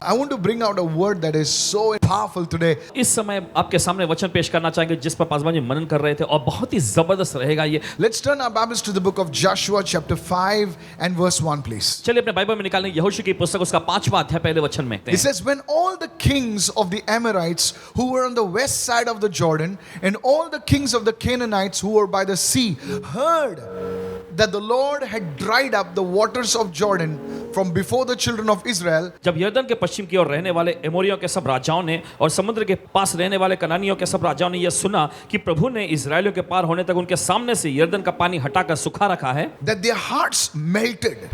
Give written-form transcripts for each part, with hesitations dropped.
I want to bring out a word that is so powerful today. इस समय आपके सामने वचन पेश करना चाहेंगे जिस पर पासवान जी मनन कर रहे थे और बहुत ही जबरदस्त रहेगा ये। Let's turn our Bibles to the book of Joshua chapter 5 and verse 1 please. चलिए अपने बाइबल में निकालें यहोशू की पुस्तक उसका 5वां अध्याय पहले वचन में। It says, when all the kings of the Amorites who were on the west side of the Jordan and all the kings of the Canaanites who were by the sea heard that the Lord had dried up the waters of Jordan from before the children of Israel. जब यरदन के पश्चिम की ओर रहने वाले एमोरियों के सब राजाओं ने और समुद्र के पास रहने वाले कनानियों के सब राजाओं ने यह सुना कि प्रभु ने इजरायलियों के पार होने तक उनके सामने से यरदन का पानी हटाकर सुखा रखा है, That their hearts melted.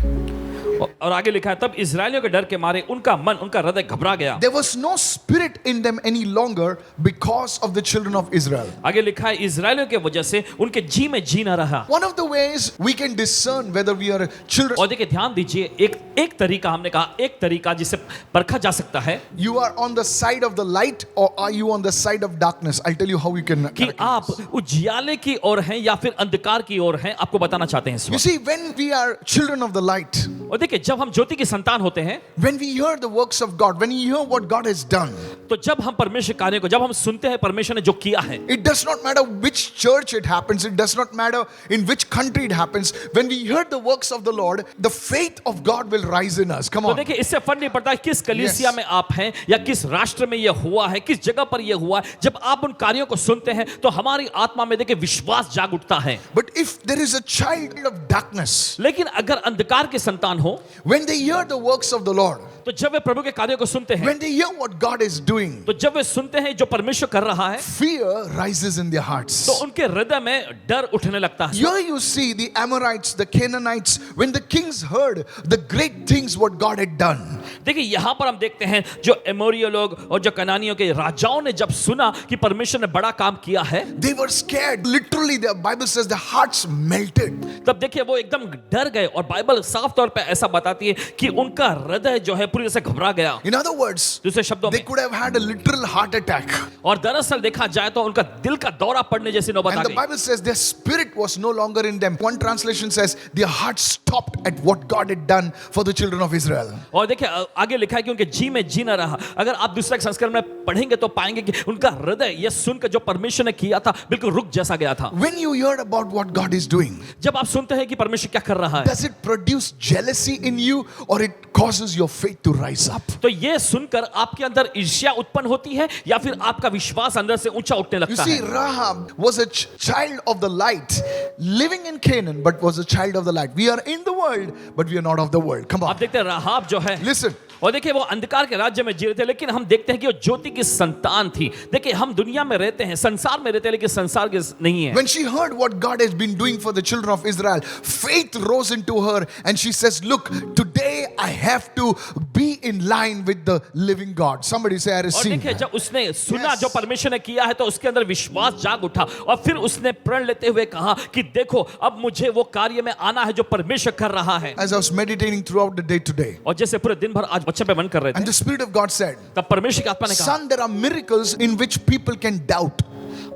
और आगे लिखा है तब इजरायलियों के डर के मारे उनका मन उनका हृदय घबरा गया। There was no spirit in them any longer because of the children of Israel. आगे लिखा है इजरायलियों के वजह से उनके जी में जी न रहा। One of the ways we can discern whether we are children. और देखिए ध्यान दीजिए एक तरीका हमने कहा एक तरीका जिससे परखा जा सकता है You are on the side of the light or are you on the side of darkness? I'll tell you how you can. कि आप उजियाले की ओर हैं या फिर अंधकार की ओर हैं, आपको बताना चाहते हैं इस You वक्त। see, when we are children of the light, और देखिए जब हम ज्योति की संतान होते हैं, when we hear the works of God, when we hear what God has done, तो जब हम परमेश्वर कार्यों को जब हम सुनते हैं परमेश्वर ने जो किया है, it does not matter which church it happens, it does not matter in which country it happens. When we hear the works of the Lord, the faith of God will rise in us. Come तो on. देखिए इससे फर्क नहीं पड़ता किस कलीसिया Yes. में आप हैं या किस राष्ट्र में यह हुआ है, किस जगह पर यह हुआ है, जब आप उन कार्यों को सुनते हैं तो हमारी आत्मा में देखिए विश्वास जाग उठता है। But if there is a child of darkness, लेकिन अगर अंधकार की संतान हो, when they hear the works of the Lord, तो जब वे प्रभु के कार्यों को सुनते हैं, when they hear what God is doing, तो जब वे सुनते हैं जो परमेश्वर कर रहा है, fear rises in their hearts. तो उनके हृदय में डर उठने लगता है। Here you see the Amorites, the Canaanites, when the kings heard the great things what God had done. देखिए यहाँ पर हम देखते हैं जो एमोरियो लोग और जो कनानियों के राजाओं ने जब सुना कि परमेश्वर ने बड़ा काम किया है, They were scared. Literally, the Bible says the hearts melted. तब देखिए वो एकदम डर गए और बाइबल साफ तौर पे ऐसा बताती है कि उनका हृदय जो है पूरी तरह से घबरा गया। In other words, दूसरे शब्दों they में, could have had a literal heart attack. और दरअसल देखा जाए तो उनका दिल का दौरा पड़ने जैसी नौबत आ And the गई। Bible says their spirit was no longer in them. One translation says their hearts stopped at what God had done for the children of Israel. और देखिए आगे लिखा है कि उनके जी में जी न रहा। अगर आप दूसरे संस्करण में पढ़ेंगे तो पाएंगे कि उनका हृदय यह सुनकर जो परमेश्वर ने किया था बिल्कुल रुक जैसा गया था। When you hear about what God is doing, जब आप सुनते हैं कि परमेश्वर क्या कर रहा है, does it produce jealousy in you or it causes your faith to rise up? तो ये सुनकर आपके अंदर ईर्ष्या उत्पन्न होती है या फिर आपका विश्वास अंदर से ऊंचा उठने You लगता see, है। Rahab was a child of the light, living in Canaan, but was a child of the light. We are in the world, but we are not of the world. Come आप on. देखते हैं राहाब जो है, Listen. और देखिए वो अंधकार के राज्य में जी रहे थे, लेकिन हम देखते हैं कि वो ज्योति की संतान थी। देखिए हम दुनिया में रहते हैं, संसार में रहते हैं, लेकिन संसार के नहीं है। When she heard what God has been doing for the children of Israel, faith rose into her and she says, look, today I have to be in line with the living God. Somebody say, I और receive. देखिए जब उसने सुना Yes. जो परमेश्वर ने किया है तो उसके अंदर विश्वास जाग उठा और फिर उसने प्रण लेते हुए कहा कि देखो अब मुझे वो कार्य में आना है जो परमेश्वर कर रहा है। As I was meditating throughout the day today, और जैसे पूरे दिन भर आज वचन पे मन कर रहे थे, and the Spirit of God said, तब परमेश्वर की आत्मा ने कहा, son, there are miracles in which people can doubt.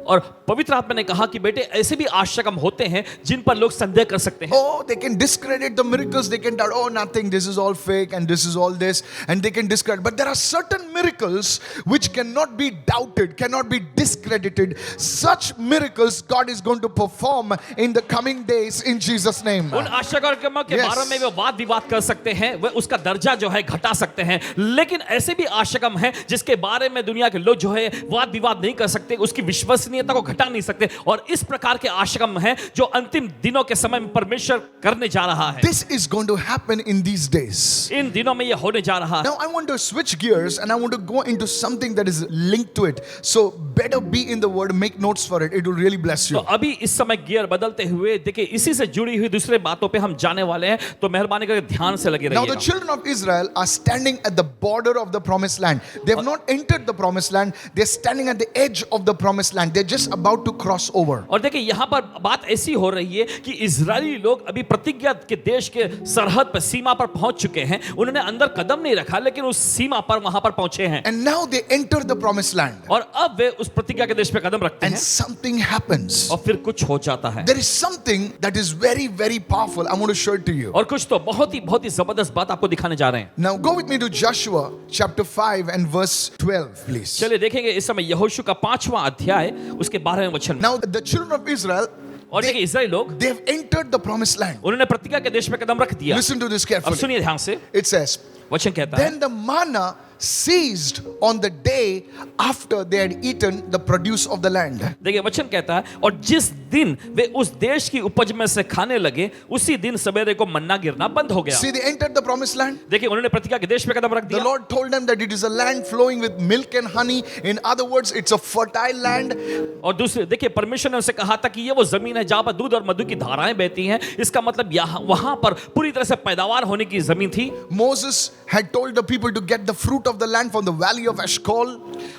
और पवित्र आत्मा ने कहा कि बेटे ऐसे भी आश्चर्य होते हैं जिन पर लोग संदेह कर सकते हैं। Oh, they can discredit the miracles. They can doubt, oh, nothing, this is all fake and this is all this. And they can discredit. But there are certain miracles which cannot be doubted, cannot be discredited. Such miracles God is going to perform in the coming days in Jesus' name. उन आश्चर्यों के Yes. बारे में वे वाद विवाद कर सकते हैं, वे उसका दर्जा जो है घटा सकते हैं, लेकिन ऐसे भी आश्चर्य हैं जिसके बारे में दुनिया के लोग जो है वाद विवाद नहीं कर सकते, उसकी विश्वसनीयता को घटा नहीं सकते। और इस प्रकार के आश्चर्य हैं जो अंतिम दिनों के समय में परमेश्वर करने जा रहा है। This is going to happen in these days. इन दिनों में यह होने जा रहा है। Now I want to switch gears and I want to go into something that is linked to it. So better be in the word, make notes for it. It will really bless तो you. अभी इस समय gear बदलते हुए देखिए इसी से जुड़ी हुई दूसरे बातों पे हम जाने वाले हैं, तो मेहरबानी करके ध्यान से लगे Now the रहिएगा। children of Israel are standing at the border of the promised land. They have not entered the promised land. They're standing at the edge of the promised land. They're just about to cross over. और देखिए यहाँ पर बात ऐसी हो रही है कि इजरायली लोग अभी प्रतिज्ञा के देश के सरहद पर, सीमा पर पहुंच चुके हैं। उन्होंने अंदर कदम नहीं रखा, लेकिन उस सीमा पर वहां पर पहुंचे हैं। And now they enter the promised land. और अब वे उस प्रतिज्ञा के देश पे कदम रखते And हैं something happens. और फिर कुछ हो जाता है। There is something that is very, very powerful. I'm going to show it to you. और कुछ तो बहुत ही जबरदस्त बात आपको दिखाने जा रहे हैं। Now go with me to Joshua chapter 5 and verse 12, please. चलिए देखेंगे इस समय यहोशू का 5वां अध्याय उसके 12वें वचन में। Now the children of Israel, और देखिए इजराइली लोग they have entered the promised land. उन्होंने प्रतिज्ञा के देश में कदम रख दिया। Listen to this अब carefully. सुनिए ध्यान से, It says, वचन कहता है, then the manna ceased on the day after they had eaten the produce of the land. देखिए वचन कहता है, और जिस दिन वे उस देश की उपज में से खाने लगे, उसी दिन सवेरे को मन्ना गिरना बंद हो गया। See, they entered the promised land. देखिए उन्होंने प्रतिज्ञा के देश में कदम रख The दिया। Lord told them that it is a land flowing with milk and honey. In other words, it's a fertile land. और दूसरे देखिए परमेश्वर ने उनसे कहा था कि ये वो जमीन है जहां पर दूध और मधु की धाराएं बहती हैं। इसका मतलब यहाँ वहां पर पूरी तरह से पैदावार होने की जमीन थी। Moses had told the people to get the fruit of the land from the valley of Eshcol.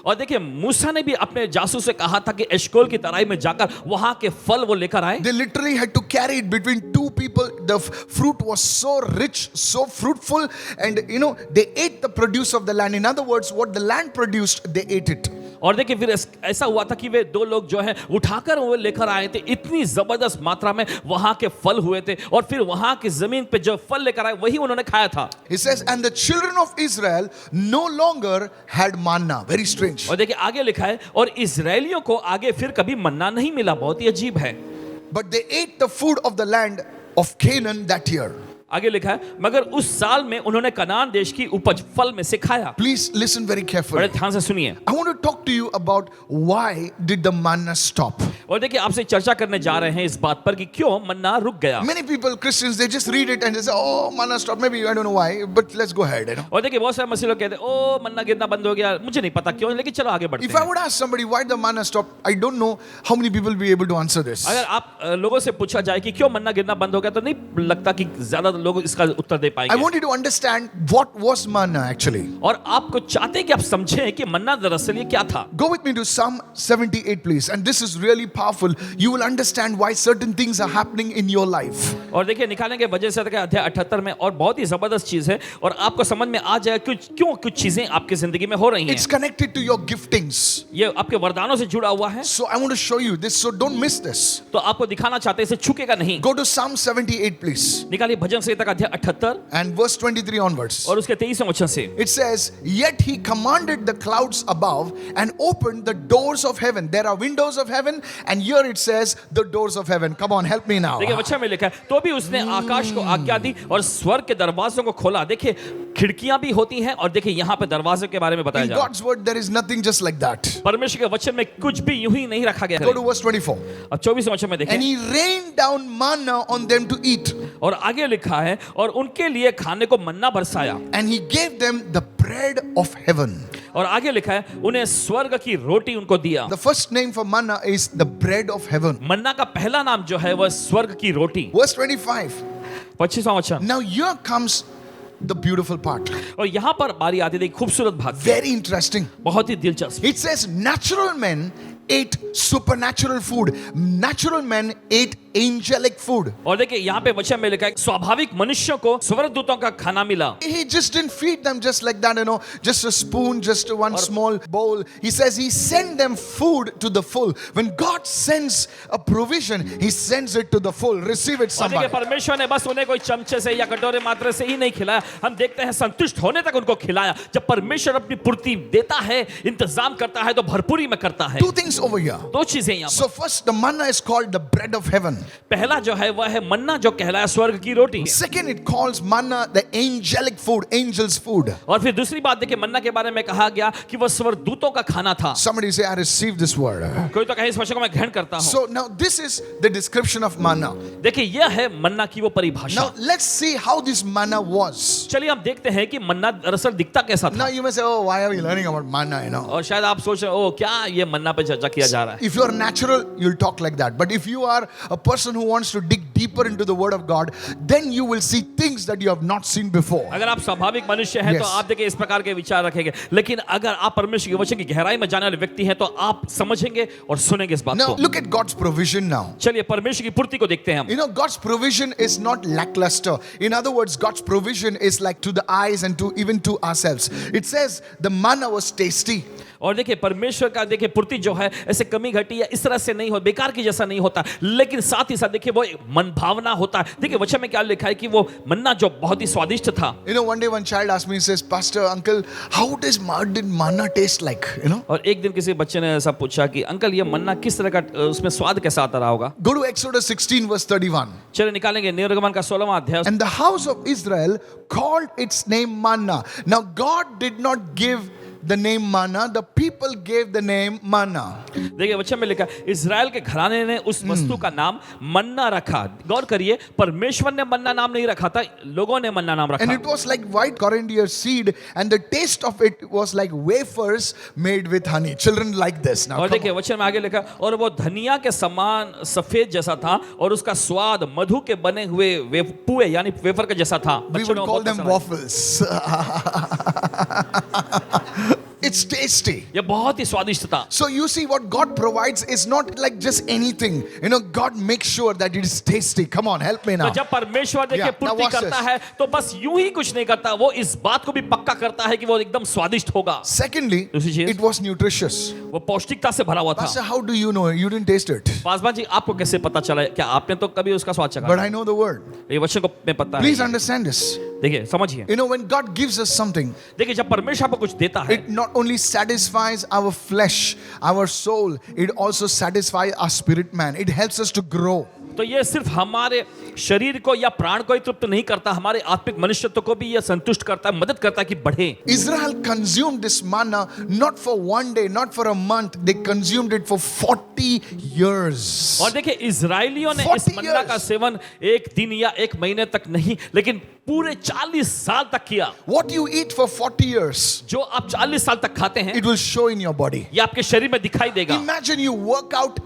और देखिए मूसा ने भी अपने जासूस से कहा था कि एशकोल की तराई में जाकर वहां के फल वो लेकर आए। They literally had to carry it between two people. The fruit was so rich, so fruitful, and they ate the produce of the land. In other words, what the land produced, they ate it. और देखिए फिर ऐसा हुआ था कि वे दो लोग जो है उठाकर वो लेकर आए थे। इतनी जबरदस्त मात्रा में वहां के फल हुए थे, और फिर वहां की जमीन पे जो फल लेकर आए वही उन्होंने खाया था। He says, and the children of Israel no longer had manna. Very strange. और देखिए आगे लिखा है, और इजरायलियों को आगे फिर कभी मन्ना नहीं मिला। बहुत ही अजीब है। But they ate the food of the land of Canaan that year. आगे लिखा है, मगर उस साल में उन्होंने कनान देश की उपज फल में से खाया। Please listen very बड़े carefully. ध्यान से सुनिए। I want to talk to you about why did the manna stop. और देखिए आपसे चर्चा करने जा रहे हैं इस बात पर कि क्यों मन्ना रुक गया। Many people, Christians, they just read it and they say, oh, manna stopped. Maybe I don't know why, but let's go ahead. और देखिए बहुत सारे मसीह लोग कहते हैं ओ मन्ना गिरना बंद हो गया, मुझे नहीं पता क्यों, लेकिन चलो आगे बढ़ते If I हैं। would ask somebody why the manna stopped, I don't know how many people will be able to answer this. अगर आप लोगों से पूछा जाए कि क्यों मन्ना गिरना बंद हो गया, तो नहीं लगता कि ज्यादा लोग इसका उत्तर दे I पाएंगे। want you to understand what was manna actually. और आपको चाहते हैं कि आप समझें कि मन्ना दरअसल ये क्या था। Go with me to Psalm 78, please. And this is really powerful. You will understand why certain things are happening in your life. और देखिए निकालने के वजह से अध्याय 78 में, और बहुत ही जबरदस्त चीज है, और आपको समझ में आ जाएगा क्यों कुछ चीजें आपकी जिंदगी में हो रही हैं। It's connected to your giftings. ये आपके वरदानों से जुड़ा हुआ है। So I want to show you this, so don't miss this. तो आपको दिखाना चाहते हैं, इसे छूकेगा नहीं। Go to Psalm 78, please. निकालिए भजन संहिता का अध्याय 78 And verse 23 onwards. और उसके 23वें वचन से। It says, yet he commanded the clouds above and opened the doors of heaven. There are windows of heaven, and here it says the doors of heaven. Come on, help me now. देखिए वचन में लिखा है, तो भी उसने आकाश को आज्ञा दी और स्वर्ग के दरवाजों को खोला। देखिए खिड़कियां भी होती हैं, और देखिए यहाँ पे दरवाजे के बारे में बताया In जा रहा है। God's word, there is nothing just like that. परमेश्वर के वचन में कुछ भी यूं ही नहीं रखा गया Go to है। verse 24. अब 24वें वचन में And देखिए, he rained down manna on them to eat, और आगे लिखा है, और उनके लिए खाने को मन्ना बरसाया। and he gave them the bread of heaven. और आगे लिखा है, उन्हें स्वर्ग की रोटी उनको दिया। The first name for manna is the bread of heaven. मन्ना का पहला नाम जो है वह स्वर्ग की रोटी। Verse 25. 25वां वचन। Now here comes the beautiful part. और यहाँ पर बारी आती है खूबसूरत भाग। Very interesting. बहुत ही दिलचस्प। It says natural men ate supernatural food. Natural men ate angelic food. और देखिए यहाँ पे वचन में लिखा है, स्वाभाविक मनुष्यों को स्वर्गदूतों का खाना मिला। He just didn't feed them just like that, just a spoon, just one small bowl. He says he sent them food to the full. When God sends a provision, he sends it to the full. Receive it, और देखिए somebody. परमेश्वर ने बस उन्हें कोई चमचे से या कटोरे मात्र से ही नहीं खिलाया, हम देखते हैं संतुष्ट होने तक उनको खिलाया। जब परमेश्वर अपनी पूर्ति देता है, इंतजाम करता है, तो भरपूरी में करता है। Two things over here. दो चीजें यहाँ So first, the manna is called the bread of heaven. पहला जो है वह है मन्ना, जो कहलाया स्वर्ग की रोटी। Second, it calls manna the angelic food, angels' food. और फिर दूसरी बात देखिए, मन्ना के बारे में कहा गया कि वह स्वर्गदूतों का खाना था। Somebody say, I received this word. कोई तो कहे इस वचन को मैं ग्रहण करता हूँ। So now this is the description of manna. देखिए यह है मन्ना की वो परिभाषा। Now let's see how this manna was. चलिए हम देखते हैं कि मन्ना दरअसल दिखता कैसा Now था। you may say, oh, why are we learning about manna, और शायद आप सोच रहे हो, ओ क्या ये मन्ना पे चर्चा किया जा रहा है। If you're natural, you'll talk like that. But if you are a person who wants to dig deeper into the word of God, then you will see things that you have not seen before. अगर आप स्वाभाविक मनुष्य हैं तो Yes. आप देखिए इस प्रकार के विचार रखेंगे, लेकिन अगर आप परमेश्वर के वचन की गहराई में जाने वाले व्यक्ति हैं तो आप समझेंगे और सुनेंगे इस बात Now को। look at God's provision now. चलिए परमेश्वर की पूर्ति को देखते हैं हम। You know, God's provision is not lackluster. In other words, God's provision is like to the eyes and to even to ourselves. It says the manna was tasty. और देखिए परमेश्वर का देखिए पूर्ति जो है ऐसे कमी घटी या इस तरह से नहीं हो, बेकार की जैसा नहीं होता, लेकिन साथ ही साथ देखिए वो मन भावना होता है। देखिए वचन में क्या लिखा है कि वो मन्ना जो बहुत ही स्वादिष्ट था। You know, one day one child asked me, he says, Pastor, uncle, how did manna taste like? You know? और एक दिन किसी बच्चे ने ऐसा पूछा कि अंकल ये मन्ना किस तरह का, उसमें स्वाद कैसा आता रहा होगा। Go to Exodus 16 verse 31. चलिए निकालेंगे निर्गमन का 16वां अध्याय। And the house of Israel called its name manna. Now God did not give the name manna, the people gave the name manna. देखिए वचन में लिखा इजराइल के घराने ने उस वस्तु का नाम मन्ना रखा। गौर करिए परमेश्वर ने मन्ना नाम नहीं रखा था, लोगों ने मन्ना नाम And रखा। it was like white coriander seed, and the taste of it was like wafers made with honey. Children like this now. और come देखिए on. वचन में आगे लिखा और वो धनिया के समान सफेद जैसा था और उसका स्वाद मधु के बने हुए पुए यानी वेफर के जैसा था। We बच्चों would को call बहुत them पसंद waffles. It's tasty. आई। ये बहुत ही स्वादिष्ट था। So you see, what God provides is not like just anything. You know, God makes sure that it is tasty. Come on, help me तो now. जब परमेश्वर देखिए Yeah, now पूर्ति watch करता this. है तो बस यूं ही कुछ नहीं करता, वो इस बात को भी पक्का करता है कि वो एकदम स्वादिष्ट होगा। Secondly, दूसरी चीज, it was nutritious. वो पौष्टिकता से भरा हुआ था। Pastor, how do you know? You didn't taste it. Paswan ji आपको कैसे पता चला? क्या आपने तो कभी उसका स्वाद चखा? But I know the word. ये वचन को मैं पता Please है। understand this. देखिए समझिए, You know, when God gives us something, देखिए जब परमेश्वर आपको कुछ देता है it not only satisfies our flesh, our soul, it also satisfies our spirit man. It helps us to grow. तो ये सिर्फ हमारे शरीर को या प्राण को ही तृप्त नहीं करता, हमारे आत्मिक मनुष्यत्व को भी ये संतुष्ट करता है, मदद करता है कि बढ़े। Israel consumed this manna not for one day, not for a month. They consumed it for 40 years. और देखिए इजरायलियों ने 40 इस मन्ना का years. सेवन एक दिन या एक महीने तक नहीं, लेकिन पूरे 40 साल तक किया। What you eat for 40 years, जो आप 40 साल तक खाते हैं it will show in your body. ये आपके शरीर में दिखाई देगा। Imagine you work out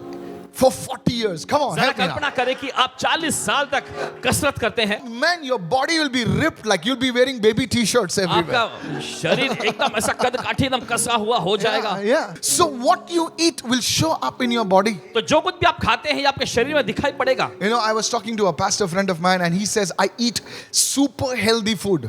for 40 years. Come on, जरा help me now. कल्पना करें कि आप 40 साल तक कसरत करते हैं, Man, your body will be ripped like you'll be wearing baby t-shirts everywhere. आपका शरीर एकदम ऐसा कद काठी एकदम कसा हुआ हो जाएगा। Yeah. So what you eat will show up in your body. तो जो कुछ भी आप खाते हैं ये आपके शरीर में दिखाई पड़ेगा। You know, I was talking to a pastor friend of mine and he says, I eat super healthy food.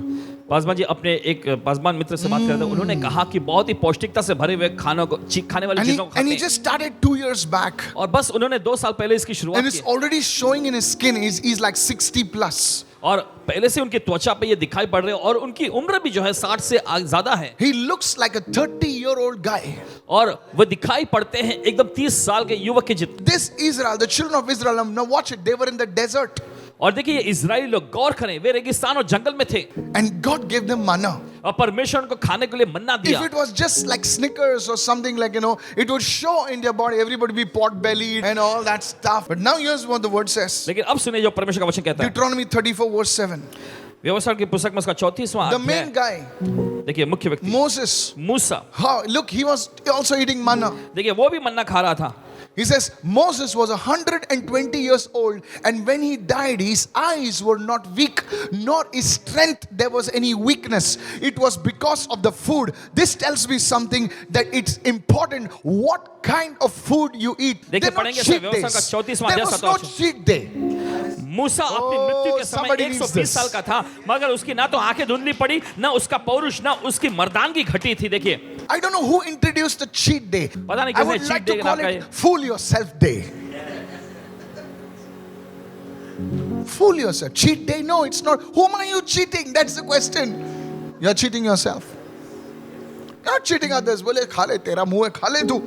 Paswan ji अपने एक पासवान मित्र से बात कर रहे थे, उन्होंने कहा कि बहुत ही पौष्टिकता से भरे हुए खानों को खाने वाली And he, चीजों को and खाते he हैं। just started 2 years back. और बस उन्होंने 2 साल पहले इसकी And शुरुआत it's की already showing in his skin. He's like 60 plus. और पहले से उनकी त्वचा पे ये दिखाई पड़ रहे हैं और उनकी उम्र भी जो है 60 से ज्यादा है He looks like a 30-year-old guy. और वो दिखाई पड़ते हैं एकदम 30 साल के युवक के जितने। This Israel, the children of Israel, now watch it. They were in the desert. और देखिए ये इजरायली लोग गौर करें, वे रेगिस्तान और जंगल में थे And God gave them manna. और परमेश्वर उनको खाने के लिए मन्ना दिया। If it was just like Snickers or something like, you know, it would show in their body, everybody be pot-bellied and all that stuff. But now here's what the word says. लेकिन अब सुनिए जो परमेश्वर का वचन कहता है, Deuteronomy 34 verse 7. व्यवस्था की पुस्तक में उसका 34वां The main अध्याय। guy, देखिए मुख्य व्यक्ति Moses, Musa, look, he was also eating manna. देखिए वो भी मन्ना खा रहा था। He says, Moses was 120 years old, and when he died, his eyes were not weak, nor his strength there was any weakness. It was because of the food. This tells me something that it's important what kind of food you eat. देखिए, They're not पढ़ेंगे cheat व्यवस्था days. का 34वां There अध्याय was no 27 cheat day. मूसा अपनी मृत्यु के समय somebody needs 120 this. साल का था, मगर उसकी ना तो आंखें धुंधली पड़ी, ना उसका पौरुष, ना उसकी मर्दानगी घटी थी। देखिए I don't know who introduced the cheat day. पता नहीं I किसने would cheat like day to का call नाम it कहा Fool Yourself Day. Fool yourself. Cheat day? No, it's not. Whom are you cheating? That's the question. You're cheating yourself. You're not cheating others. बोले खा ले तेरा मुंह है खा ले तू.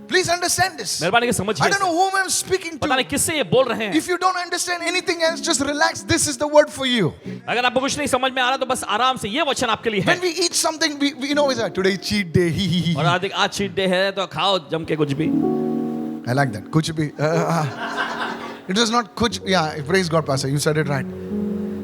Please understand this. मेहरबानी के I समझिए, don't know whom I'm speaking पता नहीं to. किससे ये बोल रहे हैं। If you don't understand anything else, just relax. This is the word for you. अगर आपको कुछ नहीं समझ में आ रहा तो बस आराम से, ये वचन आपके लिए है। When we eat something, we know it's like today cheat day. और आज चीट डे है तो खाओ जम के कुछ भी। I like that. Kuch bhi. It was not kuch. Yeah, praise God, Pastor. You said it right.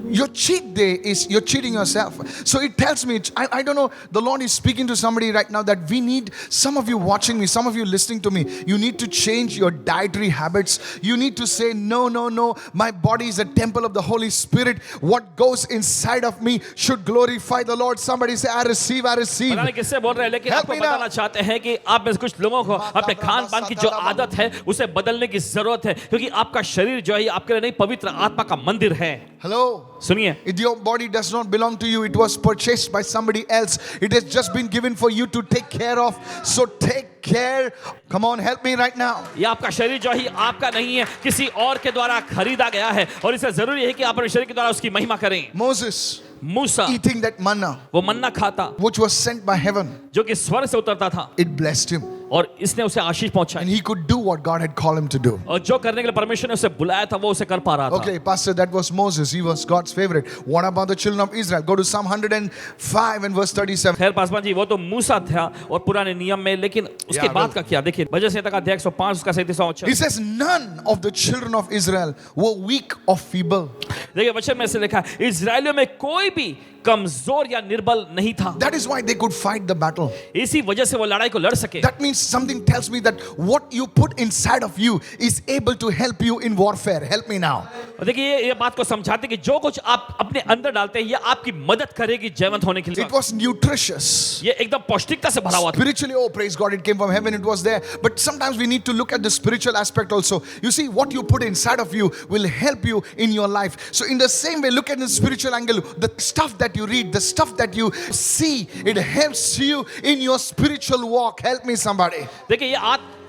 Your cheat day is you're cheating yourself. So it tells me, I don't know, the Lord is speaking to somebody right now that we need, some of you watching me, some of you listening to me, you need to change your dietary habits. You need to say, no, my body is a temple of the Holy Spirit. What goes inside of me should glorify the Lord. Somebody say, I receive. पता नहीं किससे बोल रहे हैं, लेकिन Help आपको me now. बताना चाहते हैं कि आप में से कुछ लोगों को अपने खान पान की जो आदत है उसे बदलने की जरूरत है, क्योंकि आपका शरीर जो है आपके लिए नहीं, पवित्र आत्मा का मंदिर है। Hello. सुनिए, Your body does not belong to you. It was purchased by somebody else. It has just been given for you to take care of. So take care. Come on, help me right now. ये आपका शरीर जो है आपका नहीं है, किसी और के द्वारा खरीदा गया है, और इसे जरूरी है कि आप अपने शरीर के द्वारा उसकी महिमा करें। Moses Musa eating that manna, वो मन्ना खाता which was sent by heaven, जो कि स्वर्ग से उतरता था, it blessed him. और इसने उसे आशीष पहुंचाई, And he could do what God had called him to do. और जो करने के लिए परमेश्वर ने उसे बुलाया था वो उसे कर पा रहा था। Okay, Pastor, that was Moses. He was God's favorite. What about the children of Israel? Go to Psalm 105 and verse 37. खैर पासवान जी, वो तो मूसा था और पुराने नियम में, लेकिन उसके Yeah, बाद का क्या देखिए, भजन संहिता का अध्याय 105 उसका 37वां वचन। He says, none of the children of Israel were weak or feeble. देखिए वचन में से लिखा है, इजराइलियों में कोई भी कमजोर या निर्बल नहीं था। That is why they could fight the battle. इसी वजह से वो लड़ाई को लड़ सके। That means something tells me that what you put inside of you is able to help you in warfare. Help me now. और देखिए ये बात को समझाते कि जो कुछ आप अपने अंदर डालते हैं ये आपकी मदद करेगी जयवंत होने के लिए। It was nutritious. ये एकदम पौष्टिकता से भरा हुआ था। Spiritually, oh praise God, it came from heaven, it was there. But sometimes we need to look at the spiritual aspect also. You see, what you put inside of you will help you in your life. So in the same way, look at the spiritual angle. The stuff that you read, the stuff that you see, it helps you in your spiritual walk. Help me somebody. देखिए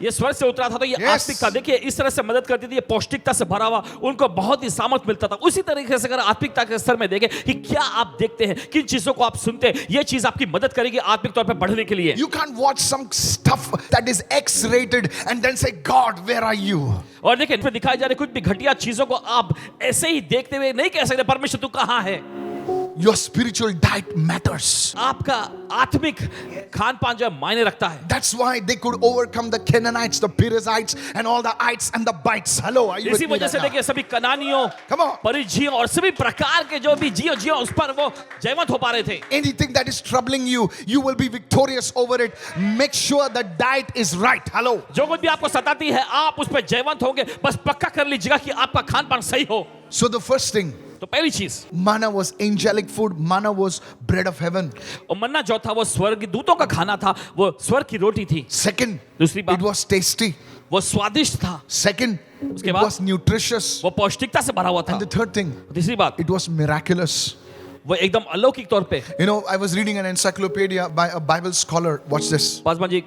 ये स्वर्ग से उतरा था, तो ये Yes. आत्मिकता देखिए इस तरह से मदद करती थी, ये पौष्टिकता से भरा हुआ, उनको बहुत ही सामर्थ मिलता था। उसी तरीके से अगर आत्मिकता के स्तर में देखें कि क्या आप देखते हैं, किन चीजों को आप सुनते हैं, ये चीज आपकी मदद करेगी आत्मिक तौर पे बढ़ने के लिए। You can't watch some stuff that is X-rated and then say, God, where are you? और देखिए इसमें दिखाई जा रही कुछ भी घटिया चीजों को आप ऐसे ही देखते हुए नहीं कह सकते परमेश्वर तू कहाँ है। Your spiritual diet matters. आपका आत्मिक खान पान जो है मायने रखता है। That's why they could overcome the Canaanites, the Perizzites, and all the ites and the bites. Hello, are you with इसी me वजह right से now? देखिए सभी कनानियों, Come on. परिज्जियों और सभी प्रकार के जो भी जियो उस पर वो जयवंत हो पा रहे थे। Anything that is troubling you, you will be victorious over it. Make sure the diet is right. Hello. जो कुछ भी आपको सताती है आप उस पर जयवंत होंगे, बस पक्का कर लीजिएगा कि आपका खान पान सही हो। So the first thing, तो पहली चीज, manna was angelic food. Manna was bread of heaven. और मन्ना जो था वो स्वर्ग दूतों का खाना था, वो स्वर्ग की रोटी थी। Second, दूसरी it बात, was tasty. वो स्वादिष्ट था। Second, उसके it बाद, was nutritious. वो पौष्टिकता से भरा हुआ था। And the third thing, तीसरी बात, it was miraculous. वो एकदम अलौकिक तौर पे। You know, I was reading an encyclopedia by a Bible scholar. Watch this. Paswan ji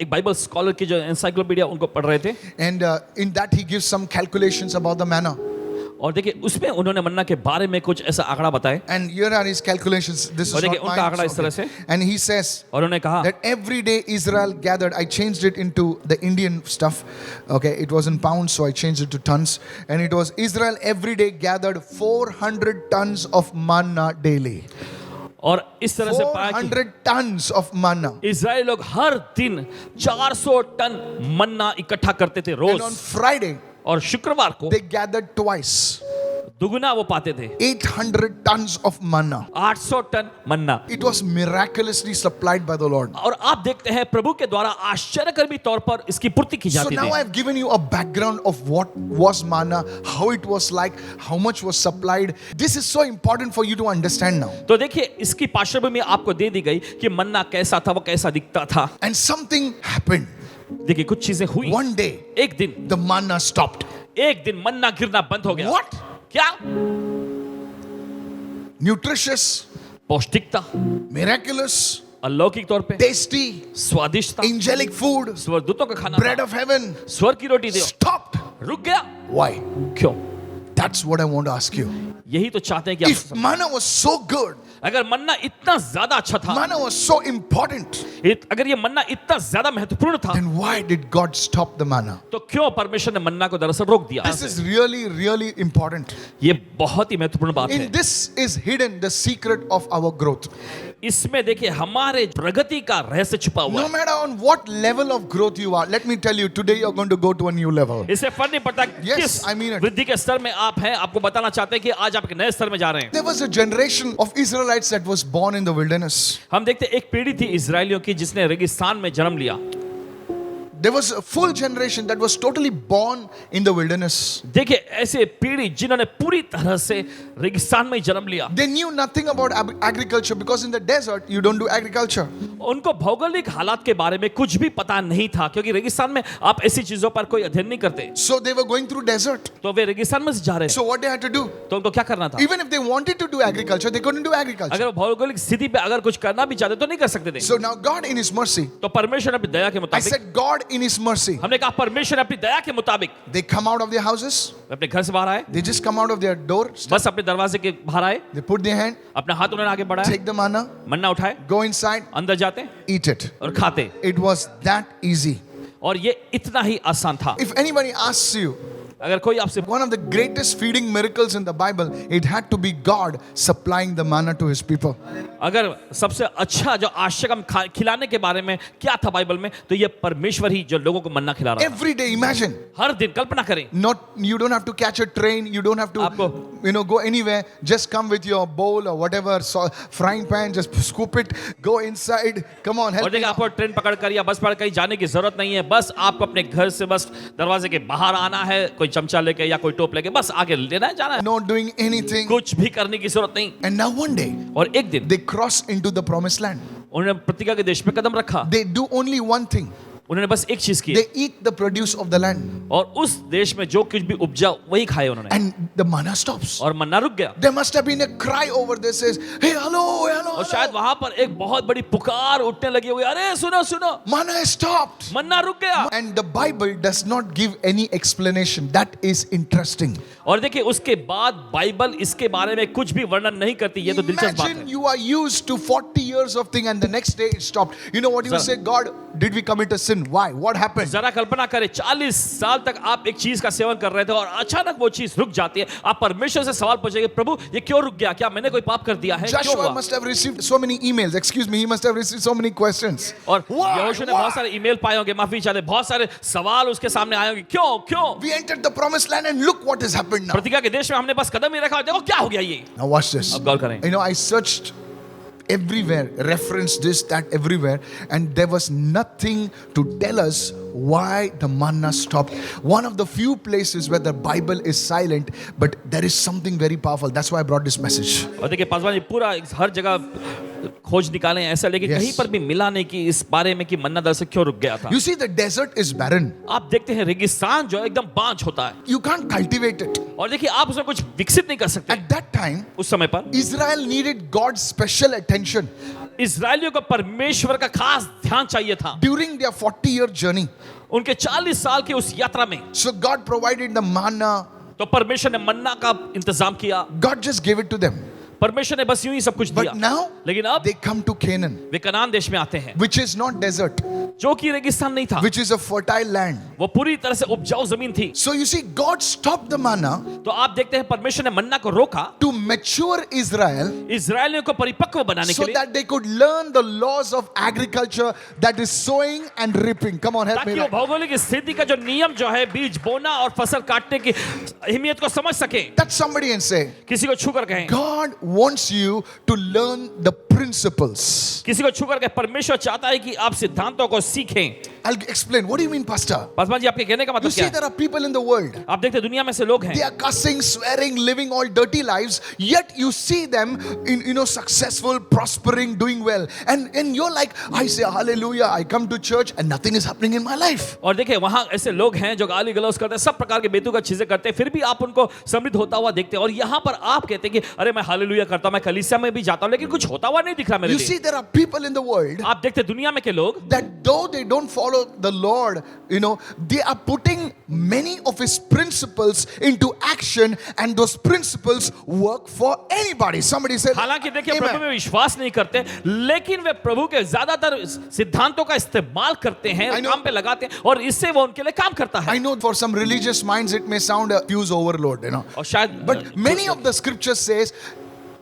एक बाइबल स्कॉलर की जो एनसाइक्लोपीडिया उनको पढ़ रहे थे, And in that he gives some calculations about the manna. और देखिए उसमें उन्होंने मन्ना के बारे में कुछ ऐसा आंकड़ा बताए, And here are his calculations. This is और देखिए not उनका आंकड़ा mine. इस तरह से, And he says और उन्होंने कहा that every day Israel gathered. I changed it into the Indian stuff. Okay, it was in pounds, so I changed it to tons. And it was Israel every day gathered 400 tons of manna daily. और इस तरह से पाया कि 400 tons of manna. Israel लोग हर दिन 400 ton मन्ना इकट्ठा करते थे And on रोज, Friday, और शुक्रवार को they gathered twice. दुगुना वो पाते थे, 800 tons of manna. 800 ton manna. It was miraculously supplied by the Lord. और आप देखते हैं प्रभु के द्वारा आश्चर्यकर्मी तौर पर इसकी पूर्ति की So जाती now थी। I've given you a background of what was manna, how it was like, how much was supplied. This is so important for you to understand now. तो देखिए इसकी पार्श्वभूमि आपको दे दी गई कि मन्ना कैसा था, वो कैसा दिखता था। And something happened. देखिए कुछ चीजें हुई। One day, एक दिन, the manna stopped. एक दिन मन्ना गिरना बंद हो गया। What? क्या? Nutritious, पौष्टिकता, miraculous, अलौकिक तौर पे, tasty, स्वादिष्टता, angelic food, स्वर्गदूतों का खाना, bread of heaven, स्वर्ग की रोटी दो, stopped. रुक गया। Why? क्यों? That's what I want to ask you. यही तो चाहते हैं कि If आप, manna was so good, अगर मन्ना इतना ज्यादा अच्छा था, manna was so important, अगर ये मन्ना इतना ज्यादा महत्वपूर्ण था, then why did God stop the manna? तो क्यों परमेश्वर ने मन्ना को दरअसल रोक दिया? This is really, really important. ये बहुत ही महत्वपूर्ण बात है। In this is hidden the secret of our growth. इसमें देखिए हमारे प्रगति का रहस्य छुपा हुआ No है। matter on what level of growth you are, let me tell you, today you're going to go to a new level. इससे फर्क नहीं पड़ता Yes, किस I mean it. वृद्धि के स्तर में आप हैं, आपको बताना चाहते हैं कि आज आप एक नए स्तर में जा रहे हैं। There was a generation of Israelites that was born in the wilderness. हम देखते हैं एक पीढ़ी थी इजरायलियों की जिसने रेगिस्तान में जन्म लिया। There was a full generation that was totally born in the wilderness. देखिए ऐसे पीढ़ी जिन्होंने पूरी तरह से रेगिस्तान में ही जन्म लिया। They knew nothing about agriculture because in the desert you don't do agriculture. उनको भौगोलिक हालात के बारे में कुछ भी पता नहीं था क्योंकि रेगिस्तान में आप ऐसी चीजों पर कोई अध्ययन नहीं करते। So they were going through desert. तो वे रेगिस्तान में से जा रहे थे। So what they had to do? तो उनको क्या करना था? Even if they wanted to do agriculture, they couldn't do agriculture. अगर वो भौगोलिक स्थिति पे अगर कुछ करना भी चाहते तो नहीं कर सकते थे। So now God in His mercy, तो परमेश्वर अपनी दया के I मुताबिक, said God in His mercy, हमने कहा परमेश्वर अपनी दया के मुताबिक they come out of their houses, अपने घर से बाहर आए, they just come out of their door, बस अपने दरवाजे के बाहर आए, they put their hand, अपना हाथ उन्होंने आगे बढ़ाया, take the manna, मन्ना उठाए, go inside, अंदर जाते eat it. और खाते। It was that easy. और ये इतना ही आसान था। If anybody asks you, अगर कोई आपसे one of the greatest feeding miracles in the Bible, it had to be God supplying the manna to His people. अगर सबसे अच्छा जो आश्चर्य खिलाने के बारे में क्या था बाइबल में, तो ये परमेश्वर ही जो लोगों को मन्ना खिला रहा था। Every day, imagine. हर दिन कल्पना करें, Not, you don't have to catch a train, you don't have to, आपको- go anywhere. Just come with your bowl or whatever, frying pan, just scoop it, go inside. Come on, और help me. देखिए आपको train पकड़ कर या बस पकड़ कहीं जाने की जरूरत नहीं है, बस आपको अपने घर से बस दरवाजे के बाहर आना है, कोई चमचा लेके या कोई टोप लेके बस आगे लेना है, जाना है, Not doing anything. कुछ भी करने की जरूरत नहीं। And now one day, और एक दिन they cross into the promised land. उन्होंने प्रतिज्ञा के देश में कदम रखा। They do only one thing. उन्होंने बस एक चीज की, They eat the produce of the land. और उस देश में जो कुछ भी उपजा वही खाए उन्होंने, And the manna stops. और मन्ना रुक गया। There must have been a cry over there says, hey, hello, hello, और शायद hello. वहां पर एक बहुत बड़ी पुकार उठने लगी होगी, अरे सुनो सुनो, Manna has stopped. मन्ना रुक गया। And the Bible does not give any explanation. That is interesting. और देखिए उसके बाद बाइबल इसके बारे में कुछ भी वर्णन नहीं करती, ये तो दिलचस्प बात Imagine है। you are used to 40 years of thing and the next day it stopped. You know what you will Sir. say? God, did we commit a sin? Why? What happened? जरा कल्पना करें 40 साल तक आप एक चीज का सेवन कर रहे थे और अचानक वो चीज रुक जाती है, आप परमेश्वर से सवाल पूछेंगे, प्रभु ये क्यों रुक गया, क्या मैंने कोई पाप कर दिया है, क्यों Joshua हुआ? must have received so many emails. Excuse me, he must have received so many questions. और Why? यहोशू ने Why? बहुत सारे ईमेल पाए होंगे, माफी चाहते, बहुत सारे सवाल उसके सामने आए होंगे, क्यों क्यों? We entered the promised land and look what has happened now. प्रतिज्ञा के देश में हमने बस कदम ही रखा, देखो क्या हो गया ये। Now watch this. अब गौर करें। You know, I searched everywhere, referenced this, that, everywhere, and there was nothing to tell us why the manna stopped. One of the few places where the Bible is silent, but there is something very powerful. That's why I brought this message. और देखिए पासवान जी पूरा हर जगह खोज निकाले ऐसा, लेकिन Yes. कहीं पर भी मिला नहीं कि इस बारे में कि मन्ना दर से क्यों रुक गया था। You see, the desert is barren. आप देखते हैं रेगिस्तान जो है एकदम बांझ होता है, You can't cultivate it. और देखिए आप उसमें कुछ विकसित नहीं कर सकते। At that time, उस समय पर Israel needed God's special attention. इजरायलियों को परमेश्वर का खास ध्यान चाहिए था During their 40-year journey, उनके 40 साल की उस यात्रा में। so God provided the manna. तो परमेश्वर ने मन्ना का इंतजाम किया, God just gave it to them. परमेश्वर ने बस यूं ही सब कुछ But दिया। now, लेकिन अब they come to Canaan, वे कनान देश में आते हैं, which is not desert, जो कि रेगिस्तान नहीं था, which is a fertile land. वो पूरी तरह से उपजाऊ जमीन थी। So you see, God stopped the manna तो आप देखते हैं परमेश्वर ने मन्ना को रोका to mature Israel इजरायलियों को परिपक्व बनाने so के लिए, that they could learn the laws of agriculture, that is sowing and reaping. Come on, help me. ताकि वो भौगोलिक स्थिति का जो नियम जो है बीज बोना और फसल काटने की अहमियत को समझ सके। Touch somebody and say, किसी को छू कर कहें, God wants you to learn the principles. किसी को छू कर कहें, परमेश्वर चाहता है कि आप सिद्धांतों को सीखें। I'll explain. What do you mean, Pastor? Paswan ji आपके कहने का You मतलब see, क्या है? there are people in the world. आप देखते हैं दुनिया में से लोग हैं, They are cussing, swearing, living all dirty lives, yet you see them in successful, prospering, doing well. And you're like, I say hallelujah, I come to church and nothing is happening in my life. और देखिए वहां ऐसे लोग हैं जो गाली गलौज करते हैं, सब प्रकार के बेतुका चीजें करते हैं, फिर भी आप उनको समृद्ध होता हुआ देखते हैं। और यहाँ पर आप कहते हैं कि अरे मैं हालेलुया करता हूं, मैं कलीसिया में भी जाता हूं, लेकिन कुछ होता हुआ नहीं दिख रहा मेरे You see, लिए। there are people in the world आप देखते हैं दुनिया में के लोग that though they don't follow the Lord, they are putting many of His principles into action, and those principles work for anybody. Somebody said, हालांकि देखिए Amen. प्रभु में विश्वास नहीं करते, लेकिन वे प्रभु के ज्यादातर सिद्धांतों का इस्तेमाल करते हैं, I know. काम पे लगाते हैं, और इससे वो उनके लिए काम करता है। I know for some religious minds it may sound a fuse overload, और शायद But many of the scriptures says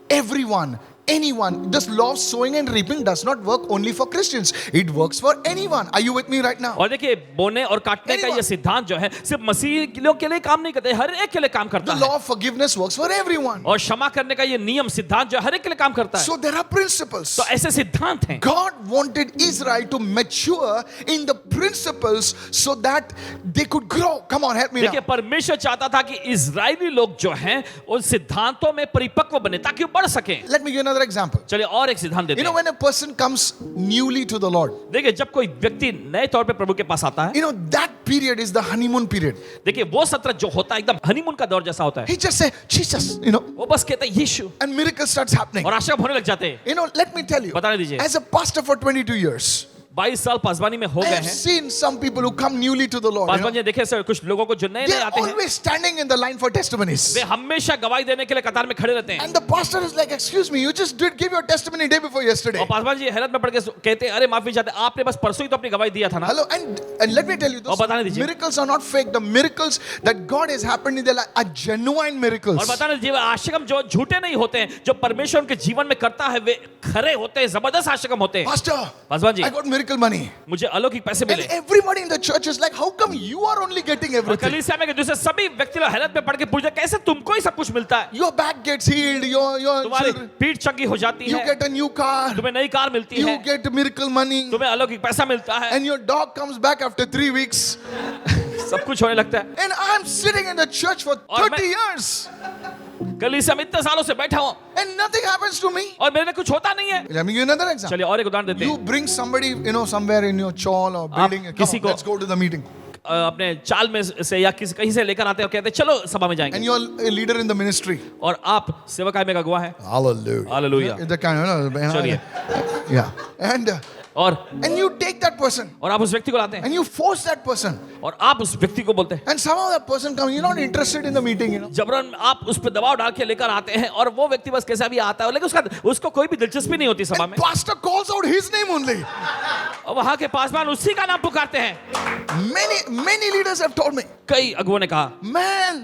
everyone anyone. This law of sowing and reaping does not work only for Christians. It works for anyone. Are you with me right now? और देखिए बोने और काटने का ये सिद्धांत जो है सिर्फ मसीह लोग के लिए काम नहीं करते, हर एक के लिए काम करता The है। law of forgiveness works for everyone. और क्षमा करने का ये नियम सिद्धांत जो हर एक के लिए काम करता है। So there are principles. तो ऐसे सिद्धांत हैं। God wanted Israel to mature in the principles so that they could grow. Come on, help me देखिए now. परमेश्वर चाहता था कि इजरायली लोग जो हैं उन सिद्धांतों में परिपक्व बने ताकि वो बढ़ सकें। Let me give you another example. चलिए और एक सिद्धांत देते You know, हैं। when a person comes newly to the Lord, देखिए जब कोई व्यक्ति नए तौर पे प्रभु के पास आता है, you know, that period is the honeymoon period. देखिए वो सत्र जो होता है एकदम हनीमून का दौर जैसा होता है। He just say, Jesus, you know, वो बस कहते हैं यीशु and miracle starts happening. और आशा होने लग जाते हैं। You know, let me tell you, बताने दीजिए। as a pastor for 22 years, 22 साल पासवानी में हो I गए have हैं। seen some people who come newly to the Lord. You know, पासवानी देखे सर कुछ लोगों को जो नए they नए are आते हैं, always standing in the line for testimonies. वे हमेशा गवाही देने के लिए कतार में खड़े रहते हैं। And the pastor is like, excuse me, you just did give your testimony day before yesterday. और पासवान जी हैरत में पड़ के कहते हैं, अरे माफी चाहते हैं, आपने बस परसों ही तो अपनी गवाही दिया था ना। Hello, and let me tell you, और बताने those दीजिए। miracles are not fake. The miracles that God has happened in their life are genuine miracles. और बताने दीजिए आशिकम जो झूठे नहीं होते हैं, जो परमेश्वर उनके जीवन में करता है वे खरे होते हैं, जबरदस्त आशिकम होते हैं। Pastor, Paswan ji I got miracle money. मुझे अलौकिक पैसे And मिले। everybody in the church is like, how come you are only getting और everything? कलीसिया में दूसरे सभी व्यक्ति लोग हैरत में पड़ के पूछते हैं, कैसे तुमको ही सब कुछ मिलता है? Your back gets healed, your तुम्हारी children, पीठ चंगी हो जाती you है, get a new car, तुम्हें नई कार मिलती you है, get miracle money, तुम्हें अलौकिक पैसा मिलता है, and your dog comes back after 3 weeks. सब कुछ होने लगता है। And I'm sitting in the church for और 30 years, कलीसिया में इतने सालों से बैठा हूँ and nothing happens to me. और मेरे लिए कुछ होता नहीं है। Let me give you another example. चलिए और एक उदाहरण देते You हैं। bring somebody, you know, somewhere in your chawl or building. Come किसी on, को- let's go to the meeting. अपने चाल में से या किसी कहीं से लेकर आते हैं और कहते हैं चलो सभा में And जाएंगे, you're a leader in the ministry. और आप सेवकाई में का गवाह है। Hallelujah. Hallelujah. The kind of, चलिए। yeah. And you take that person और आप उस व्यक्ति को लाते हैं and you force that person. और आप उस व्यक्ति को बोलते हैं, And somehow that person comes, you're not interested in the meeting, you know. जबरन आप उस पर दबाव डाल के लेकर आते हैं और वो व्यक्ति बस कैसा भी आता है, लेकिन उसको कोई भी दिलचस्पी नहीं होती सभा And में। pastor calls out his name only. और वहां के पासवान उसी का नाम पुकारते हैं। Many leaders have told me, कई अगुओं ने कहा, man,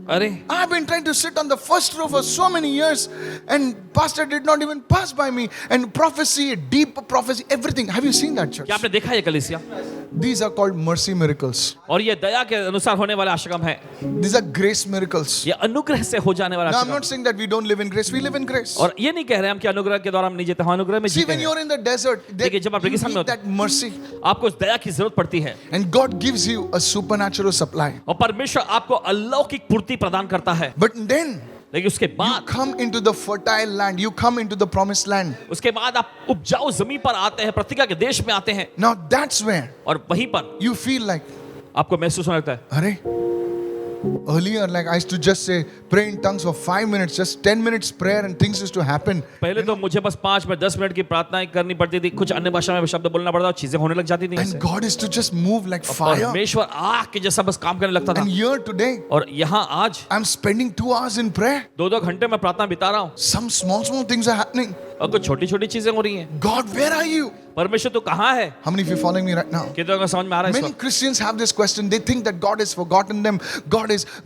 अरे I've been trying to sit on the first row for so many years, and pastor did not even pass by me. And prophecy, deep prophecy, everything. Have you seen that, church? क्या आपने देखा ये कलीसिया? These are called mercy miracles. और ये दया के अनुसार होने वाला आशिकम है, These are grace miracles. ये अनुग्रह से हो जाने वाला Now, I'm आशिकम। not saying that we don't live in grace. We live in grace. और ये नहीं कह रहे हम कि अनुग्रह के द्वारा हम नहीं जीते, हम अनुग्रह में See, जीते when हैं। you're in the desert, देखिए, जब आप you रेगिस्तान में need होते that mercy. आपको उस दया की जरूरत पड़ती है And God gives you a supernatural supply. और परमेश्वर आपको अलौकिक पूर्ति प्रदान करता है। But then, लेकिन उसके you बाद come into the fertile land. You come into the promised land. उसके बाद आप उपजाऊ जमीन पर आते हैं, प्रतिज्ञा के देश में आते हैं Now, that's where और वहीं पर you feel like, आपको महसूस होने लगता है, Arey, earlier, like I used to just say, pray in tongues for 5 minutes, just 10 minutes prayer, and things used to happen. पहले तो मुझे बस 5 मिनट 10 मिनट की प्रार्थनाएं करनी पड़ती थी, कुछ अन्य भाषा में शब्द बोलना पड़ता और चीजें होने लग जाती थी ऐसे। And God is to just move like fire. परमेश्वर आग के जैसा बस काम करने लगता था। And here today, और यहाँ आज I'm spending 2 hours in prayer. 2-2 घंटे में प्रार्थना बिता रहा हूँ Some small things are happening. और कुछ छोटी छोटी चीजें हो रही हैं। God, where are you? परमेश्वर तू कहाँ है? How many of you following me right now? कितनों को समझ में आ रहा है इस Many वक्त? Christians have this question. They think that God has forgotten them.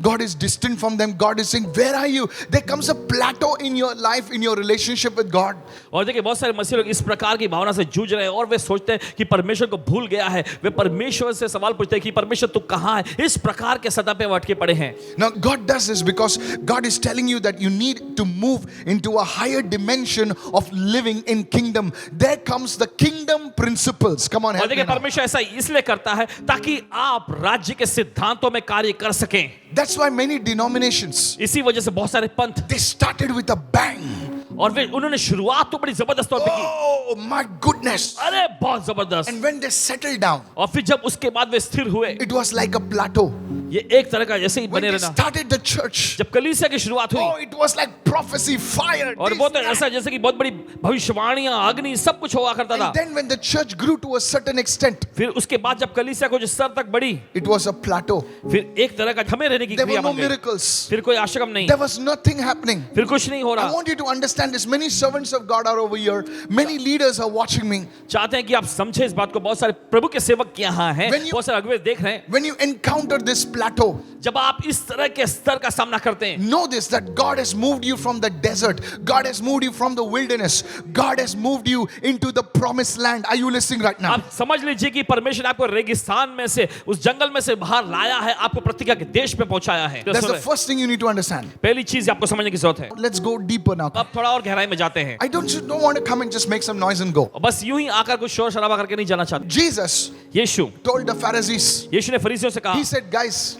God is distant from them. God is saying, where are you? There comes a plateau in your life, in your relationship with God. और देखिए बहुत सारे मसीह लोग इस प्रकार की भावना से जूझ रहे हैं और वे सोचते हैं कि परमेश्वर को भूल गया है। वे परमेश्वर से सवाल पूछते हैं कि परमेश्वर तू कहाँ है? इस प्रकार के सतह पे अटके पड़े हैं। Now, God does this because God is telling you that you need to move into a higher dimension of living in kingdom. There comes the kingdom principles. Come on, और help me देखिए now. परमेश्वर ऐसा इसलिए करता है ताकि आप राज्य के सिद्धांतों में कार्य कर सकें। That's why many denominations, इसी वजह से बहुत सारे पंथ they started with a bang. और वे उन्होंने शुरुआत तो बड़ी जबरदस्त तौर पे की। Oh my goodness. अरे बहुत जबरदस्त। And when they settled down, और फिर जब उसके बाद वे स्थिर हुए, it was like a plateau. ये एक तरह का जैसे ही When बने they रहना। started the church, जब कलीसिया की शुरुआत oh, हुई it was like prophecy, fire. और this, बहुत that. ऐसा जैसे कि बहुत बड़ी भविष्यवाणियां, अग्नि सब कुछ हुआ करता था। And then when the church grew to a certain extent, फिर उसके बाद जब कलीसिया को जिस स्तर तक बढ़ी, it was a plateau. फिर एक तरह का थमे रहने की There were क्रिया no बन गई। miracles. फिर कोई आशकम नहीं, There was nothing happening. फिर कुछ नहीं हो I रहा। want you to understand this. Many servants of God are over here. Many leaders are watching me. चाहते हैं कि आप समझे इस बात को। बहुत सारे प्रभु के सेवक यहाँ हैं, When you- बहुत सारे अगुवे देख रहे हैं। When you encounter this plateau, जब आप इस तरह के स्तर का सामना करते हैं, know this, that God has moved you from the desert. God has moved you from the wilderness. God has moved you into the promised land. Are you listening right now? आप समझ लीजिए कि परमेश्वर ने आपको रेगिस्तान में से, उस जंगल में से बाहर लाया है, आपको प्रतिज्ञा के देश में पहुंचाया है। That's the first thing you need to understand. पहली चीज आपको समझने की जरूरत है। Let's go deeper now. अब थोड़ा और गहराई में जाते हैं। I don't want to come and just make some noise and go. बस यूं ही आकर कुछ शोर शराबा करके नहीं जाना चाहते। Jesus Yeshu told the Pharisees, यीशु ने फरीसियों से कहा, he said, guys,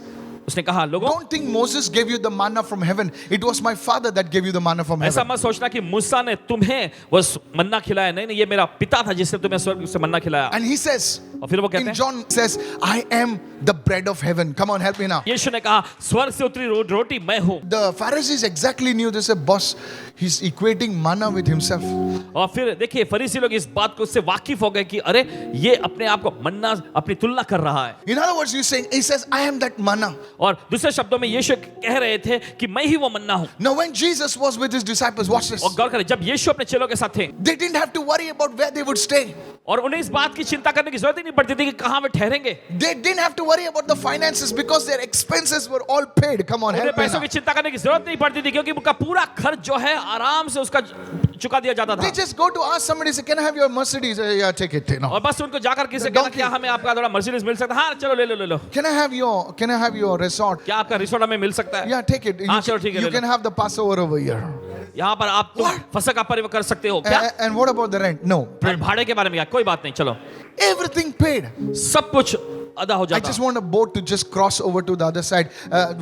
उसने कहा, लोगों, don't think Moses gave you the manna from heaven. It was my father that gave you the manna from ऐसा heaven. मत सोचना कि मूसा ने तुम्हें वो मन्ना खिलाया। नहीं नहीं, ये मेरा पिता था जिसने तुम्हें स्वर्ग से मन्ना खिलाया। And he says, और फिर वो कहते in हैं, John says, I am the bread of heaven. Come on, help me now. यीशु ने कहा, स्वर्ग से उतरी रोटी मैं हूँ। The Pharisees exactly knew this. Boss, he's equating manna with himself. और फिर देखिए फरीसी लोग इस बात को उससे वाकिफ हो गए कि अरे ये अपने आप को मन्ना अपनी तुलना कर रहा है। In other words, he's saying, he says, I am that manna. और दूसरे शब्दों में यीशु कह रहे थे कि मैं ही वो मन्ना हूँ। Now, when Jesus was with his disciples, watch this. और गौर करें, जब यीशु अपने चेलों के साथ थे They didn't have to worry about where they would stay. और उन्हें इस बात की चिंता करने की जरूरत ही नहीं पड़ती थी कि कहाँ वे ठहरेंगे। They didn't have to worry about the finances because their expenses were all paid. Come on, उन्हें help me पैसों now. की चिंता करने की जरूरत नहीं पड़ती थी क्योंकि उनका पूरा खर्च जो है आराम से उसका चुका दिया जाता था। They just go to ask somebody, say, can I have your Mercedes? Yeah, take it. और बस उनको जाकर किसी से The कहना क्या हमें आपका थोड़ा मर्सिडीज मिल सकता है? हाँ चलो ले लो ले लो। Can I have your resort? क्या आपका रिसोर्ट हमें मिल सकता है? Yeah, take it. हाँ चलो ठीक है You ले can low. have the Passover over here. यहाँ पर आप तो फसह का पर्व कर सकते हो क्या? And what about the rent? No. और भाड़े के बारे में क्या? कोई बात नहीं, चलो Everything paid. सब कुछ अदा हो I जाता। just want a boat to just cross over to the other side.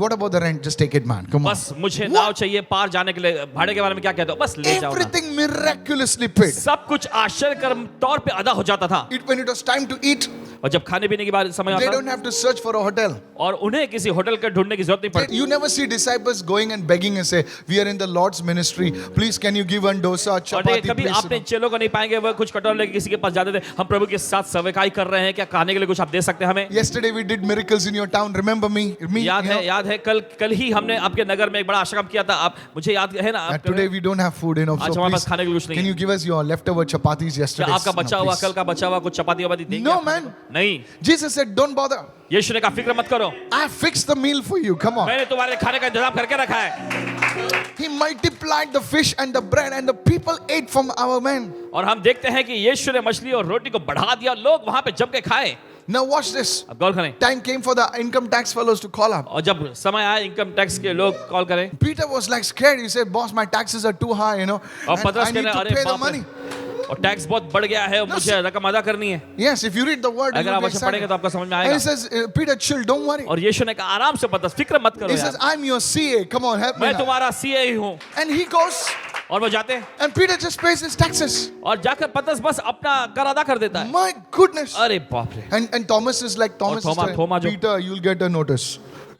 What about the rent? Just take it, man. Come on. बस मुझे नाव चाहिए पार जाने के लिए। भाड़े के बारे में क्या कहते हो? बस ले जाओ ना। Everything miraculously paid. सब कुछ आश्चर्यकर तौर पे अदा हो जाता था। When it was time to eat, और जब खाने पीने की बात समय they आता don't have to search for a hotel. और उन्हें किसी होटल के ढूंढने की जरूरत नहीं पड़ती। You never see disciples going and begging and say, we are in the Lord's ministry. Please, can you give one dosa, और chapati, कभी please? आपने चेलों को नहीं पाएंगे वो कुछ कटोरे लेके किसी के पास जाते थे, हम प्रभु के साथ सेवकाई कर रहे हैं, क्या खाने के लिए कुछ आप दे सकते हैं हमें? Yesterday we did miracles in your town. Remember me? याद है कल ही हमने आपके नगर में एक बड़ा आश्रम किया था। आप मुझे याद है ना? Today we don't have food, आज so हमारे पास please, खाने के लिए कुछ नहीं can you है। give us your leftover chapatis क्या yesterday? आपका बचा हुआ कल का बचा हुआ कुछ चपाती वपाती देंगे? No, आप? man. नहीं। Jesus said, don't bother. यीशु ने कहा फिक्र मत करो, I fixed the meal for you. Come on. मैंने तुम्हारे खाने का इंतजाम करके रखा है। He multiplied the fish and the bread, and the people ate from our men. और हम देखते हैं कि यीशु ने मछली और रोटी को बढ़ा दिया, लोग वहां पे जम के खाए। Now watch this. अब गौर करें, Time came for the income tax fellows to call up. और जब समय आया इनकम टैक्स के लोग कॉल करें, Peter was like scared. He said, boss, my taxes are too high, और and पतरस I कह need रहे to अरे pay the बाप money. रे, और टैक्स बहुत बढ़ गया है और मुझे रकम अदा करनी है। Yes, if you read the word, अगर you'll आप be वचन पढ़ेंगे excited. तो आपको समझ में And he आएगा। says, Peter, chill, don't worry. और यीशु ने कहा आराम से पतरस फिक्र मत करो He says, यार, I'm your CA. Come on, help me मैं now. तुम्हारा सीए ही हूँ। And he goes, और वो जाते हैं and Peter just pays his taxes. और जाकर पतरस बस अपना कर अदा कर देता है। My goodness. अरे बाप रे, And Thomas is like, Thomas is Thomas telling, जो- Peter, you'll get a notice.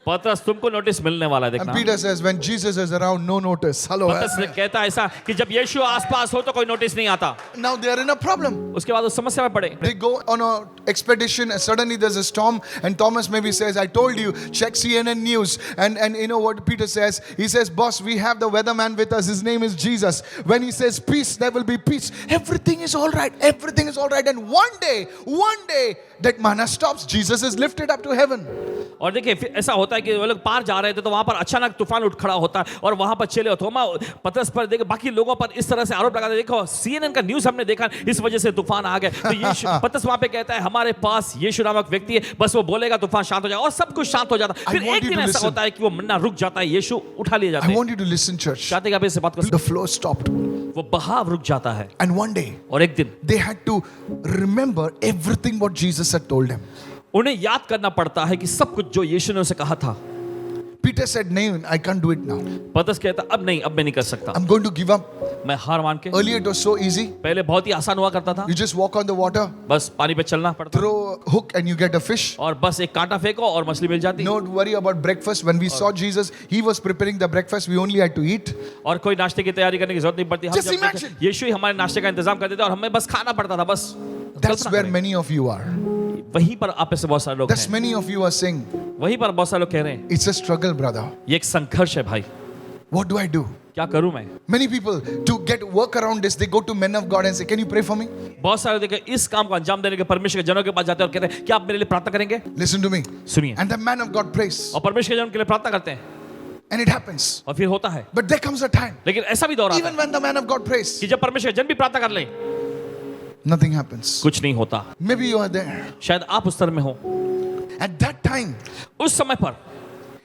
पतरस तुमको नोटिस मिलने वाला है And देखना। Peter says, when Jesus is around, no notice. Hello. पतरस ने कहता है ऐसा कि जब यीशु आसपास हो तो कोई नोटिस नहीं आता। Now they are in a problem. उसके बाद उस समस्या में पड़े। They go on a expedition and suddenly there's a storm and Thomas maybe says, I told you, check CNN news. And you know what Peter says? He says, boss, we have the weatherman with us. His name is Jesus. When he says peace, there will be peace. Everything is all right. Everything is all right. And one day, that manna stops. Jesus is lifted up to heaven. और देखिए फिर ऐसा होता है कि वो लोग पार जा रहे थे तो वहां पर अचानक तूफान उठ खड़ा होता है और वहां पर चले थोमा पतरस पर देखो बाकी लोगों पर इस तरह से आरोप लगाते, देखो सीएनएन का न्यूज़ हमने देखा इस वजह से तूफान आ गए। तो यीशु पतरस वहां पे कहता है हमारे पास यीशु नामक व्यक्ति है, बस वो बोलेगा तूफान शांत हो जाएगा और सब कुछ शांत हो जाता है। फिर want एक you दिन to ऐसा listen. होता है कि वो मन्ना रुक जाता है, यीशु उठा लिए जाते I हैं। want you to listen, church. चाहते कि आप इस बात को, The flow stopped. वो बहाव रुक जाता है And one day, और एक दिन they had to remember everything what Jesus had told them. उन्हें याद करना पड़ता है कि सब कुछ जो यीशु ने उसे कहा था। Peter said, no, I can't do it now. पतरस कहता अब नहीं, अब मैं नहीं कर सकता, I'm going to give up. मैं हार मान के। Earlier it was so easy. पहले बहुत ही आसान हुआ करता था, You just walk on the water, बस पानी पे चलना पड़ता throw a hook and you get a fish. और बस एक कांटा फेंको और मछली मिल जाती। Don't worry about breakfast. When we saw Jesus, he was preparing the breakfast. We only had to eat. और कोई नाश्ते की तैयारी करने की जरूरत नहीं पड़ती। हम Just जब imagine. देखे, यीशु ही हमारे नाश्ते का इंतजाम कर देते और हमें बस खाना पड़ता था बस। That's कल्पना where करें। many of you are. वहीं पर आप में से बहुत सारे लोग That's हैं, many of you are saying, वहीं पर बहुत सारे लोग कह रहे हैं it's a struggle, brother. ये एक संघर्ष है भाई। What do I do? क्या करूं मैं? Many people, to get work around this, they go to men of God and say, can you pray for me? बहुत सारे देखे इस काम को अंजाम देने के परमेश्वर के जनों के पास जाते हैं और कहते हैं क्या आप मेरे लिए प्रार्थना करेंगे? Listen to me. सुनिए, And the man of God prays. और परमेश्वर के जन के लिए प्रार्थना करते हैं And it happens. और फिर होता है। But there comes a time, लेकिन ऐसा भी दौर आता even है when the man of God prays, कि जब परमेश्वर के जन भी प्रार्थना कर ले, nothing happens. कुछ नहीं होता। Maybe you are there. शायद आप उस स्तर में हो। At that time, उस समय पर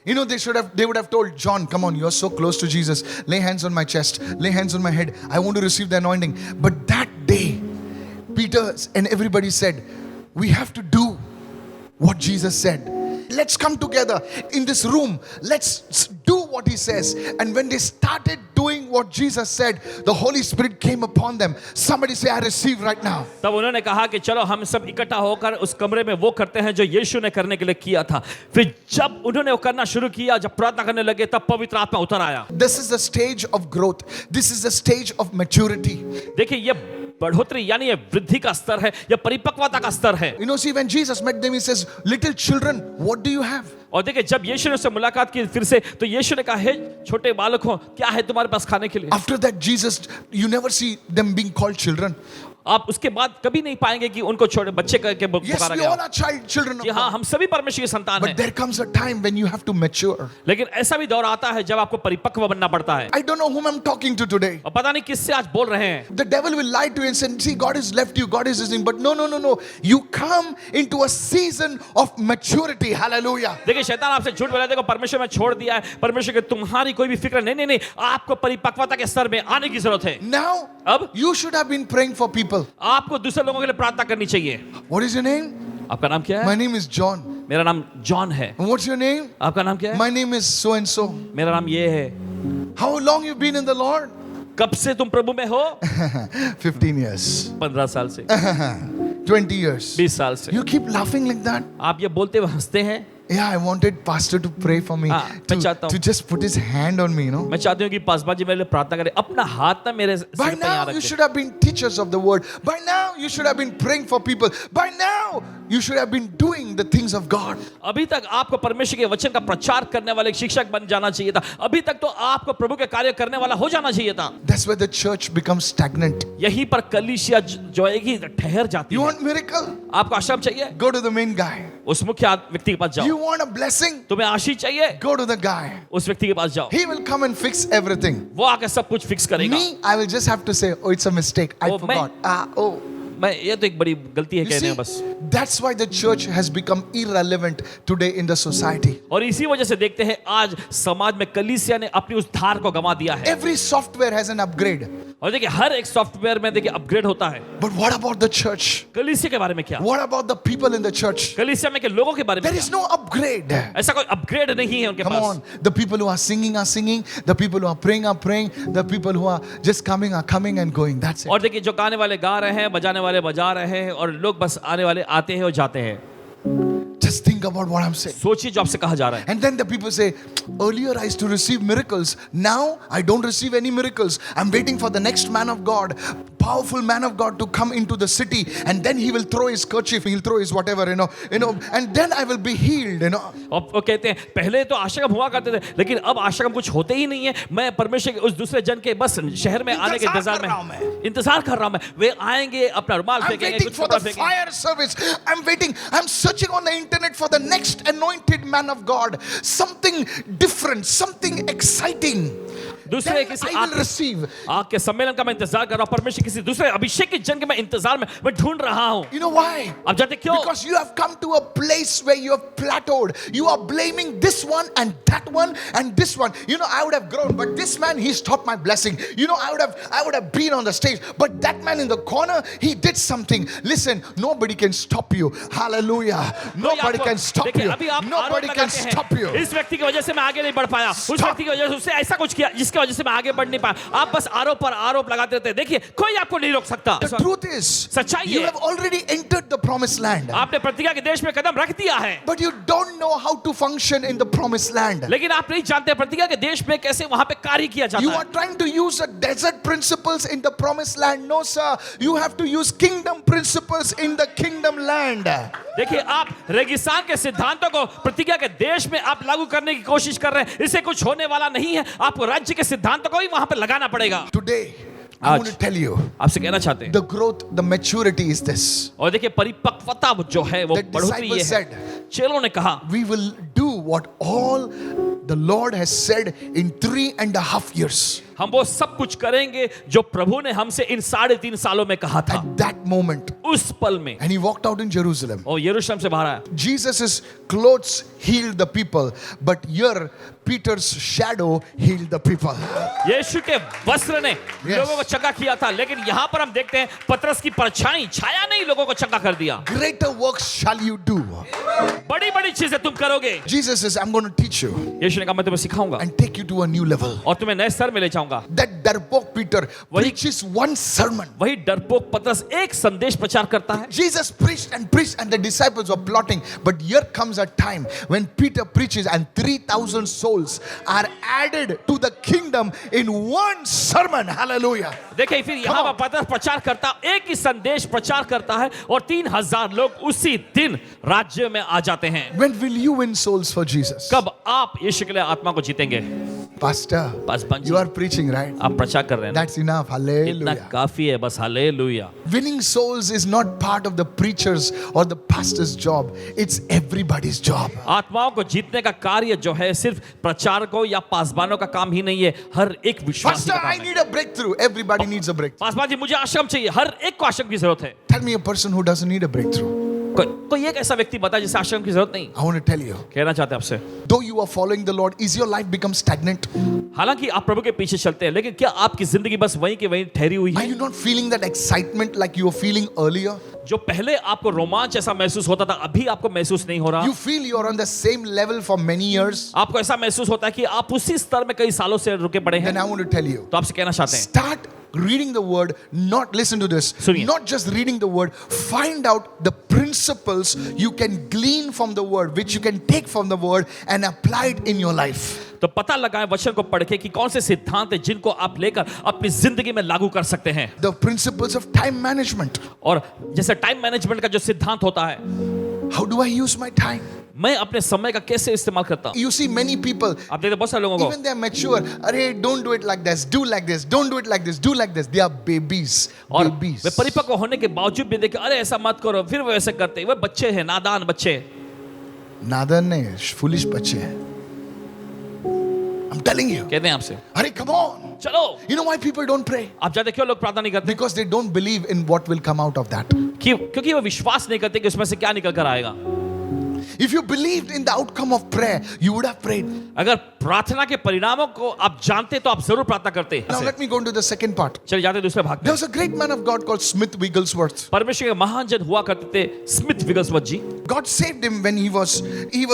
you know, they would have told John, come on, you're so close to Jesus. Lay hands on my chest, lay hands on my head. I want to receive the anointing. But that day, Peter and everybody said, we have to do what Jesus said. Let's come together in this room. Let's do what he says. And when they started doing what Jesus said, the Holy Spirit came upon them. Somebody say, I receive right now. तब उन्होंने कहा कि चलो हम सब इकट्ठा होकर उस कमरे में वो करते हैं जो यीशु ने करने के लिए किया था। फिर जब उन्होंने वो करना शुरू किया, जब प्रार्थना करने लगे, तब पवित्र आत्मा उतर आया। This is the stage of growth. This is the stage of maturity. देखिए ये बढ़ोतरी यानी ये वृद्धि का स्तर है, या परिपक्वता का स्तर है। You know, see, when Jesus met them, he says, little children, what do you have? और देखिए जब यीशु ने उससे मुलाकात की फिर से, तो यीशु ने कहा, हे छोटे बालकों, क्या है तुम्हारे पास खाने के लिए? After that, Jesus, you never see them being called children. आप उसके बाद कभी नहीं पाएंगे कि उनको छोटे बच्चे करके Yes, पुकारा we all गया। are children of जी हाँ, God. हम सभी परमेश्वर की संतान But हैं। there comes a time when you have to mature. लेकिन ऐसा भी दौर आता है जब आपको परिपक्व बनना पड़ता है। I don't know whom I'm talking to today. और पता नहीं किससे आज बोल रहे हैं। The devil will lie to you and say, see, God has left you, God is listening. But no. You come into a season of maturity. Hallelujah. देखिए शैतान आपसे झूठ बोला, देखो परमेश्वर में छोड़ दिया है, परमेश्वर की तुम्हारी कोई भी फिक्र नहीं, आपको परिपक्वता के स्तर में आने की जरूरत है। Now, अब you should have been praying for people. आपको दूसरे लोगों के लिए प्रार्थना करनी चाहिए। What is your name? आपका नाम क्या है? My name is John. मेरा नाम जॉन है। And what's your name? आपका नाम क्या है? My name is so and so. मेरा नाम ये है। How long you been in the Lord? कब से तुम प्रभु में हो? 15 years. 15 साल से, 20 years. 20 साल से। You keep laughing like that. आप ये बोलते हुए हंसते हैं। Yeah, I wanted pastor to pray for me, मैं चाहता हूँ। to just put his hand on me, you know. मैं चाहती हूँ कि पासवान जी मेरे लिए प्रार्थना करें, अपना हाथ ना मेरे सिर By पे यहाँ now, you रखें। should have been teachers of the word. By now, you should have been praying for people. By now, you should have been doing the things of God. अभी तक आपको परमेश्वर के वचन का प्रचार करने वाले एक शिक्षक बन जाना चाहिए था। अभी तक तो आपको प्रभु के कार्य करने वाला हो जाना चाहिए था। That's where the church becomes stagnant. यहीं पर कलीसिया जो है कि ठहर जाती You है। want miracle? आपको आश्रम चाहिए, Go to the main guy. उस मुख्य व्यक्ति के पास जाओ। You want a blessing? तुम्हें आशीष चाहिए, Go to the guy. उस व्यक्ति के पास जाओ। He will come and fix everything. वो आके सब कुछ फिक्स करेगा। Me, I will just have to say, oh, it's a mistake. I Oh, forgot. Oh. मैं ये तो एक बड़ी गलती है You कहने see, में बस। that's why the church has become irrelevant today in the society. और इसी वजह से देखते हैं आज समाज में कलीसिया ने अपनी उस धार को गंवा दिया है। Every software has an upgrade. और देखिए हर एक सॉफ्टवेयर में देखिए अपग्रेड होता है। But what about the church? कलीसिया के बारे में क्या? What about the people in the church? कलीसिया में के लोगों के बारे में There क्या? is no upgrade. ऐसा कोई अपग्रेड नहीं है उनके Come pass. on. The people who are singing, the people who are praying, the people who are just coming are coming and going. That's it. और देखिए जो गाने वाले गा रहे हैं, बजाने वाले बजा रहे हैं, और लोग बस आने वाले आते हैं और जाते हैं। Just think about what I'm saying. सोचिए जो आपसे कहा जा रहा है। And then the people say, earlier I used to receive miracles. Now I don't receive any miracles. I'm waiting for the next man of God, powerful man of God to come into the city, and then he will throw his kerchief, he'll throw his whatever, and then I will be healed, और वो कहते हैं पहले तो आश्रम हुआ करते थे, लेकिन अब आश्रम कुछ होते ही नहीं है। मैं परमेश्वर के उस दूसरे जन के बस शहर में आने के इंतजार कर रहा हूं मैं। वे आएंगे, अपना रुमाल I'm फेंकेंगे, waiting कुछ for the कपड़ा फेंकेंगे। fire service. I'm waiting. I'm searching on the internet for the next anointed man of God. Something different, something exciting. दूसरे Then किसी I will receive. आग के सम्मेलन का मैं इंतजार कर रहा हूं। परमेश्वर किसी दूसरे अभिषेक के जन के मैं इंतजार में मैं ढूंढ रहा हूं। You know why? अब जानते क्यों? Because you have come to a place where you have plateaued. You are blaming this one and that one and this one. I would have grown, but this man, he stopped my blessing. I would have been on the stage, but that man in the corner, he did something. Listen, nobody can stop you. Hallelujah. Nobody can stop you. Nobody can stop you. इस व्यक्ति की वजह से मैं आगे नहीं बढ़ पाया, उस व्यक्ति की वजह से उसने ऐसा कुछ किया जिसके जिसकी वजह से मैं आगे बढ़ नहीं पाया। आप बस आरोप पर आरोप लगाते रहते हैं। देखिए, कोई आपको नहीं रोक सकता। The truth is, सच्चाई you है, have already entered the promised land, आपने प्रतिज्ञा के देश में कदम रख दिया है, but you don't know how to function in the promised land. लेकिन आप नहीं जानते प्रतिज्ञा के देश में कैसे वहां पे कार्य किया जाता You है। are trying to use the desert principles in the promised land. No, sir. You have to use kingdom principles in the kingdom land. देखिए, आप रेगिस्तान के सिद्धांतों को प्रतिज्ञा के देश में आप लागू करने की कोशिश कर रहे हैं, इससे कुछ होने वाला नहीं है। आपको राज्य के सिद्धांतों को ही वहां पे लगाना पड़ेगा। Today, I want to आज tell you, आपसे कहना चाहते हैं, the growth, the maturity is this. और देखिए परिपक्वता जो है वो The बढ़ोतरी ये disciples है। said, चेलों ने कहा, we will do what all the Lord has said in 3.5 years. हम वो सब कुछ करेंगे जो प्रभु ने हमसे इन 3.5 सालों में कहा था। At that moment, उस पल में and he walked out in Jerusalem. और यरूशलेम से बाहर आया। Jesus' clothes healed the people, but here Peter's shadow healed the people. यीशु के वस्त्र ने लोगों को चंगा किया था, लेकिन यहाँ पर हम देखते हैं पतरस की परछाई, छाया नहीं लोगों को चंगा कर दिया। Greater works shall you do. बड़ी बड़ी चीजें तुम करोगे। Jesus says, I'm going to teach you यीशु ने कहा मैं तुम्हें सिखाऊंगा and take you to a new level. और तुम्हें नए स्तर में ले जाऊंगा। That Darpok Peter preaches one sermon. वही डरपोक पतरस एक संदेश प्रचार करता है। Jesus preached and the disciples were plotting. But here comes a time when Peter preaches and 3,000 souls are added to the kingdom in one sermon. Hallelujah. देखिए, फिर यहाँ पर पतरस प्रचार करता, एक ही संदेश प्रचार करता है और 3,000 लोग उसी दिन राज्य में आ जाते हैं। When will you win souls for Jesus? कब आप यीशु के लिए आत्मा को जीतेंगे? Pastor, Paswan ji, you are preaching, right? आप प्रचार कर रहे हैं ना? That's enough. इतना Hallelujah. काफी है, बस hallelujah. Winning souls is not part of the preacher's or the pastor's job. It's everybody's job. आत्माओं को जीतने का कार्य जो है सिर्फ प्रचारकों या पासवानों का काम ही नहीं है, हर एक विश्वासी Pastor, का I काम है। need a breakthrough. Everybody needs a breakthrough. Paswan ji, मुझे आश्रम चाहिए, हर एक को आश्रम की जरूरत है। Tell me a person who doesn't need a breakthrough. कोई एक ऐसा व्यक्ति बता जिसे आश्रम की जरूरत नहीं। I want to tell you, कहना चाहते हैं आपसे, though you are following the Lord, is your life become stagnant? हालांकि आप प्रभु के पीछे चलते हैं, लेकिन क्या आपकी जिंदगी बस वहीं की वहीं ठहरी हुई Are है? you not feeling that excitement like you were feeling earlier? जो पहले आपको रोमांच ऐसा महसूस होता था, अभी आपको महसूस नहीं हो रहा। You feel you're on the same level for many years? आपको ऐसा महसूस होता है कि आप उसी स्तर में कई सालों से रुके पड़े हैं। Then I want to tell you, तो आपसे कहना चाहते हैं, start reading the word, not listen to this, सुनिए। not just reading the word, find out the principles you can glean from the word, which you can take from the word and apply it in your life. तो पता लगाएं वचन को पढ़ के कि कौन से सिद्धांत हैं जिनको आप लेकर अपनी जिंदगी में लागू कर सकते हैं। The principles of time management. और जैसे टाइम मैनेजमेंट का जो सिद्धांत होता है, How do I use my time? मैं अपने समय का कैसे इस्तेमाल करता हूँ। You see many people, आप देखते हैं बहुत सारे लोगों को, even they are mature. Arey, don't do it like this. Do like this. Don't do it like this. Do like this. They are babies. और Babies. वे परिपक्व होने के बावजूद भी देखे, अरे ऐसा मत करो, फिर वो ऐसे करते हैं। वे बच्चे हैं, नादान बच्चे। नादान नहीं, foolish बच्चे हैं. I'm telling you. कहते हैं आपसे, Arey, come on. चलो। You know why people don't pray? आप जानते क्यों लोग प्रार्थना नहीं करते? Because they don't believe in what will come out of that. क्योंकि वो विश्वास नहीं करते कि उसमें से क्या निकल कर आएगा। If you believed in the outcome of prayer, you would have prayed. अगर प्रार्थना के परिणामों को आप जानते तो आप जरूर प्रार्थना करते। Now let me go into the second part. चलिए जाते हैं दूसरे भाग There में। was a great man of God called Smith Wigglesworth. परमेश्वर के महान जन हुआ करते थे Smith Wigglesworth ji. God saved him when he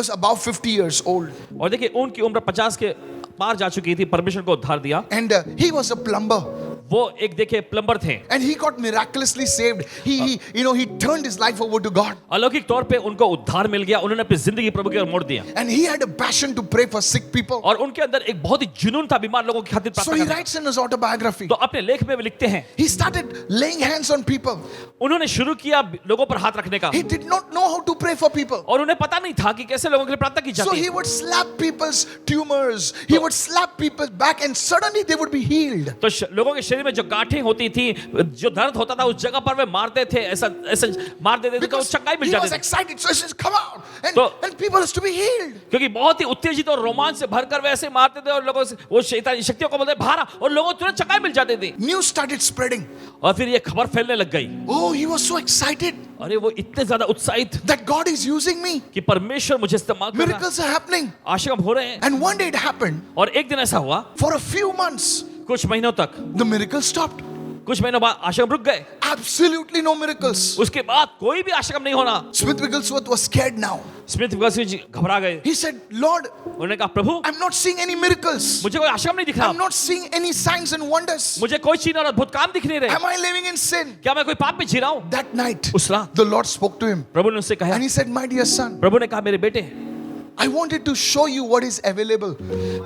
was about 50 years old. और देखिए उनकी उम्र 50 के पार जा चुकी थी, परमेश्वर को उद्धार दिया। And he was a plumber. वो एक देखिए प्लम्बर थे। And he got miraculously saved. He turned his life over to God. अलौकिक तौर पे उनको उद्धार मिल गया, उन्होंने अपनी जिंदगी प्रभु की ओर मोड़ दिया। And he had a passion to pray for sick people. और उनके अंदर एक बहुत ही जुनून था बीमार लोगों की खातिर So प्रार्थना he करने। writes in his autobiography. तो अपने लेख में वे लिखते हैं, He started laying hands on people. उन्होंने शुरू किया लोगों पर हाथ रखने का, He did not know how to pray for people. और उन्हें पता नहीं था कि कैसे लोगों के लिए प्रार्थना की So जाती he है। would slap people's tumors. He would slap people's back and suddenly they would be healed. तो लोगों के शरीर में जो गांठें होती थी, जो दर्द होता था, उस जगह पर वे मारते थे, ऐसा ऐसा मार देते थे तो Because चंगाई मिल he was जाती थी। excited. So he says, come out. So- And people has to be healed. क्योंकि बहुत ही उत्तेजित और रोमांच से भरकर वे ऐसे मारते थे और लोगों से वो शैतानी शक्तियों को बोलते भारा और लोगों को तुरंत चंगाई मिल जाती थी। News started spreading. और फिर ये खबर फैलने लग गई, Oh, he was so excited अरे वो इतने ज्यादा उत्साहित that God is using me. कि परमेश्वर मुझे इस्तेमाल कर रहा है, Miracles are happening. आशीर्वाद हो रहे हैं। And one day it happened. और एक दिन ऐसा हुआ, For a few months, कुछ महीनों तक the miracle stopped. कुछ महीनों बाद आश्रम रुक गए, Absolutely no miracles. उसके बाद कोई भी आश्रम नहीं होना। Smith Wigglesworth was scared now. Smith Wigglesworth घबरा गए, He said, Lord, उन्होंने कहा प्रभु I'm not seeing any miracles. मुझे कोई आश्रम नहीं दिख I'm रहा, not seeing any signs and wonders. मुझे कोई चीज और अद्भुत काम दिख नहीं रहे, Am I living in sin? क्या मैं कोई पाप में जी रहा हूँ? That night, उस रात the Lord spoke to him प्रभु ने उससे कहा, and he said, My dear son, प्रभु ने कहा मेरे बेटे, I wanted to show you what is available.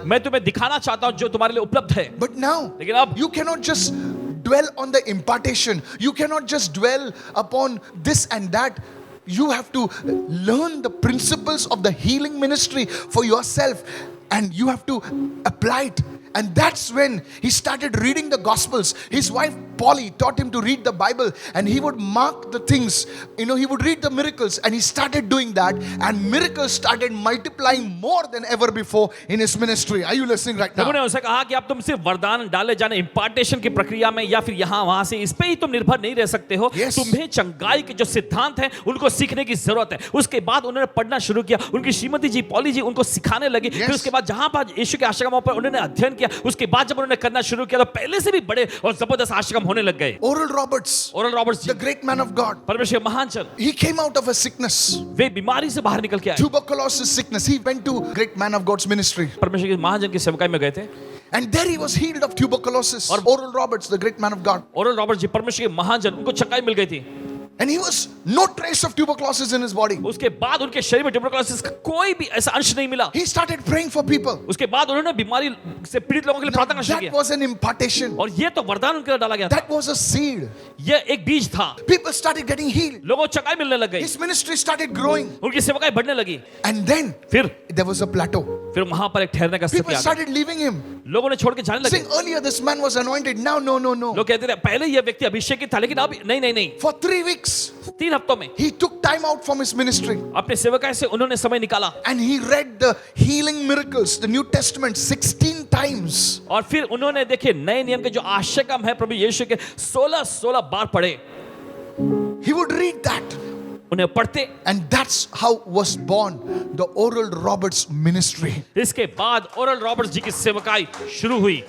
मैं तुम्हें दिखाना चाहता हूँ जो तुम्हारे लिए उपलब्ध है, But now, लेकिन अब you cannot just dwell on the impartation. You cannot just dwell upon this and that. You have to learn the principles of the healing ministry for yourself, and you have to apply it. And that's when he started reading the Gospels. His wife Polly taught him to read the Bible, and he would mark the things. He would read the miracles, and he started doing that, and miracles started multiplying more than ever before in his ministry. Are you listening right प्रभु ने now? उनसे कहा कि अब तुम सिर्फ वरदान डाले जाने इम्पार्टेशन की प्रक्रिया में या फिर यहाँ वहां से इस पे ही तुम निर्भर नहीं रह सकते हो। Yes. तुम्हें चंगाई के जो सिद्धांत हैं उनको सीखने की जरूरत है। उसके बाद उन्होंने पढ़ना शुरू किया, उनकी श्रीमती जी पॉली जी उनको सिखाने लगी। Yes. फिर उसके बाद जहां पर यीशु के आश्रमों पर उन्होंने अध्ययन किया, उसके बाद जब उन्होंने करना शुरू किया तो पहले से भी बड़े और जबरदस्त आश्रम होने लग गए। Oral Roberts, Oral Roberts the जी, great man of God, परमेश्वर के महान चल, he came out of a sickness, वे बीमारी से बाहर निकल के आए, tuberculosis sickness. He went to great man of God's ministry, परमेश्वर के महाजन की सेवकाई में गए थे and there he was healed of tuberculosis. Or Oral Roberts, the great man of God, Oral Roberts ji परमेश्वर के महाजन, उनको चंगाई मिल गई थी। and he was no trace of tuberculosis in his body. उसके बाद उनके शरीर में ट्यूबरकुलोसिस का कोई भी ऐसा अंश नहीं मिला। He started praying for people. उसके बाद उन्होंने बीमारी से पीड़ित लोगों के लिए Now, प्रार्थना शुरू that किया, was an impartation. और ये तो वरदान उनके लिए डाला गया था, That was a seed. ये एक बीज था। People started getting healed. लोगों को चंगाई मिलने लग गई, His ministry started growing. उनकी सेवकाई बढ़ने लगी। And then फिर there was a plateau. वहां पर एक ठहरने का स्थिति People आ गई, started leaving him. लोगों ने छोड़ के जाने लगे। Saying earlier this man was anointed. Now, no. लोग कहते थे पहले ये व्यक्ति अभिषेकित था, लेकिन अब नहीं। For 3 weeks, 3 हफ्तों में he took time out from his ministry. अपने सेवकाई से उन्होंने समय निकाला, And he read the healing miracles, the New Testament, 16 times. और फिर उन्होंने देखे नए नियम के जो आश्चर्यकम है प्रभु यीशु के 16 बार पढ़े। He would read that. उन्हें पढ़ते, And that's how was born the Oral Roberts ministry. इसके बाद ओरल रॉबर्ट्स जी की सेवकाई शुरू हुई।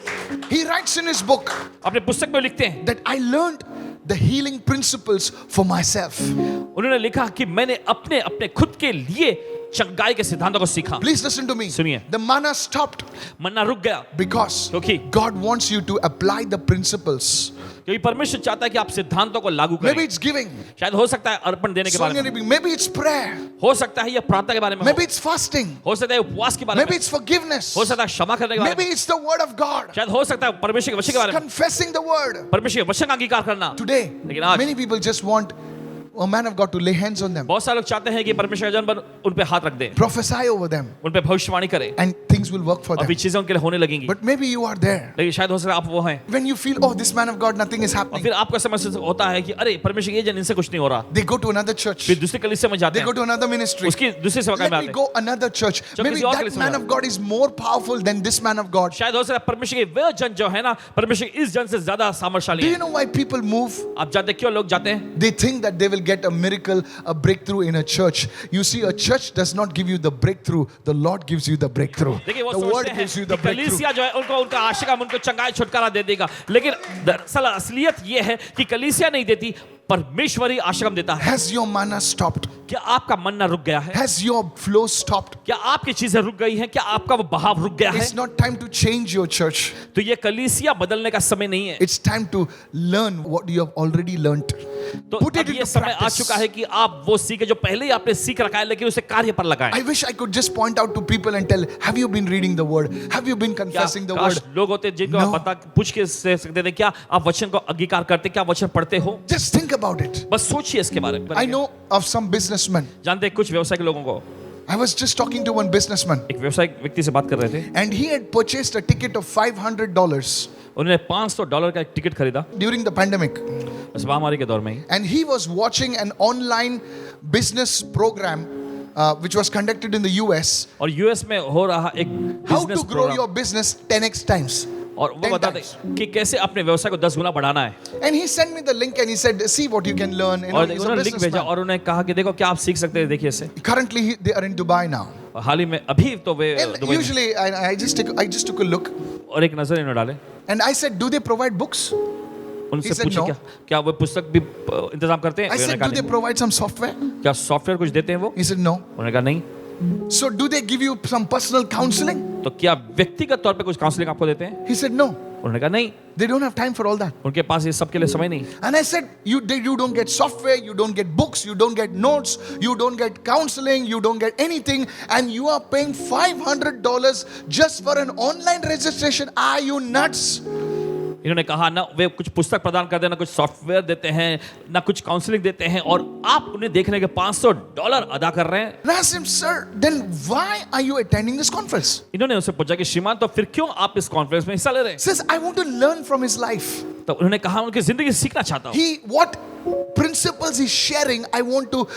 He writes in his book अपने पुस्तक में लिखते हैं, that I learned the healing principles for myself. उन्होंने लिखा कि मैंने अपने खुद के लिए चंगाई के सिद्धांतों को सीखा। Please listen to me. सुनिए। The manna stopped मन्ना रुक गया because क्योंकि God wants you to apply the principles. क्योंकि परमेश्वर चाहता है कि आप सिद्धांतों को लागू Maybe करें। it's giving. शायद हो सकता है अर्पण देने के बारे में, Maybe it's prayer. हो सकता है ये प्रार्थना के बारे में, Maybe it's fasting. हो सकता है उपवास के बारे Maybe में, it's forgiveness. हो सकता है क्षमा करने के बारे Maybe में, it's the word of God. शायद हो सकता है परमेश्वर के वचन के बारे में, Confessing the word. परमेश्वर के वचन का अंगीकार करना। Today, लेकिन आज many people just want a man of God to lay hands on them, बहुत सारे लोग चाहते हैं कि परमेश्वर का जन पर उन पे हाथ रख दे, prophesy over them, उन पे भविष्यवाणी करे, and things will work for और them. फिर चीजें उनके लिए होने लगेंगी। But maybe you are there. लेकिन शायद हो सकता है आप वो हैं, When you feel, oh, this man of God, nothing is और happening. फिर आपको समझ होता है कि अरे परमेश्वर ये जन इनसे कुछ नहीं हो रहा, They go to another church. फिर दूसरी कलीसिया में जाते They go हैं, to another ministry. उसकी दूसरी सेवकाई Let में me आते हैं। go another church. Maybe किसी और that कलीसिया man में of God is more powerful than this man of God. शायद हो सकता है परमेश्वर के वह जन जो है ना, परमेश्वर इस जन से ज्यादा सामर्थ्यशाली Do you है। know why people move? आप जानते हैं क्यों लोग जाते हैं? They think that they will get a miracle, a breakthrough in a church. You see, a church does not give you the breakthrough. The Lord gives you the breakthrough. देखिए वो The word सोचते हैं gives you कि the breakthrough. कलीसिया जो है उनको उनका आशिक उनको चंगाई छुटकारा दे देगा, लेकिन दरअसल असलियत ये है कि कलीसिया नहीं देती, परमेश्वर ही आशिक देता है। Has your manna stopped? क्या आपका मन्ना रुक गया है? Has your flow stopped? क्या आपकी चीजें रुक गई हैं? क्या आपका वो बहाव रुक गया है? It's not time to change your church. तो ये कलीसिया बदलने का समय नहीं है। It's time to learn what you have already learnt. तो Put it अब ये into समय आ practice. चुका है कि आप वो सीखे जो पहले ही आपने सीख रखा है, लेकिन उसे कार्य पर लगाएं। I wish I could just point out to people and tell, have you been reading the word? Have you been क्या confessing the काश word? लोग होते जिनको No. आप बता पूछ के से सकते थे, क्या आप वचन को अंगीकार करते, क्या वचन पढ़ते हो? Just think about it. बस सोचिए इसके बारे में। I know of some businessmen. जानते हैं कुछ व्यवसाय के लोगों को, I was just talking to one businessman, एक व्यवसायिक व्यक्ति से बात कर रहे थे, and he had purchased a ticket of $500 उन्होंने $500 का एक टिकट खरीदा during the pandemic. इस महामारी के दौर में ही, And he was watching an online business program which was conducted in the US. और यूएस में हो रहा एक How बिजनेस to grow प्रोग्राम, your business 10x times. और वो 10 बताते times. कि कैसे अपने व्यवसाय को 10 गुना बढ़ाना है। And he sent me the link and he said, see what you can learn. You know, और he's a उन्होंने लिंक भेजा businessman. और उन्होंने कहा कि देखो क्या आप सीख सकते हैं, देखिए इससे। Currently, they are in Dubai now. और हाल ही में अभी तो वे And दुबई में, usually, I just took a look और एक नजर इन्होंने डाले, and I said, do they provide books? उनसे He said पूछे no. क्या वो पुस्तक भी इंतजाम करते हैं? I उन्होंने said, कहा do they नहीं। provide some software? क्या सॉफ्टवेयर कुछ देते हैं वो? He said, no. उन्होंने कहा नहीं। So do they give you some personal counseling? तो क्या व्यक्तिगत तौर पे कुछ काउंसलिंग आपको देते हैं? He said, no. उन्होंने कहा नहीं, They don't have time for all that. उनके पास ये सब के लिए समय नहीं। And I said, you don't get software, you don't get books, you don't get notes, you don't get counseling, you don't get anything, and you are paying $500 just for an online registration. Are you nuts? इन्होंने कहा ना वे कुछ पुस्तक प्रदान करते हैं, ना कुछ सॉफ्टवेयर देते हैं, ना कुछ काउंसलिंग देते हैं, और आप उन्हें देखने के $500 अदा कर रहे हैं। And I asked him, sir, then why are you attending this conference? इन्होंने उससे पूछा कि श्रीमान तो फिर क्यों आप इस कॉन्फ्रेंस में हिस्सा ले रहे हैं? He says, I want to learn from his life. तो उन्होंने कहा उनकी जिंदगी सीखना चाहता हूँ। What principles he's sharing, I want to,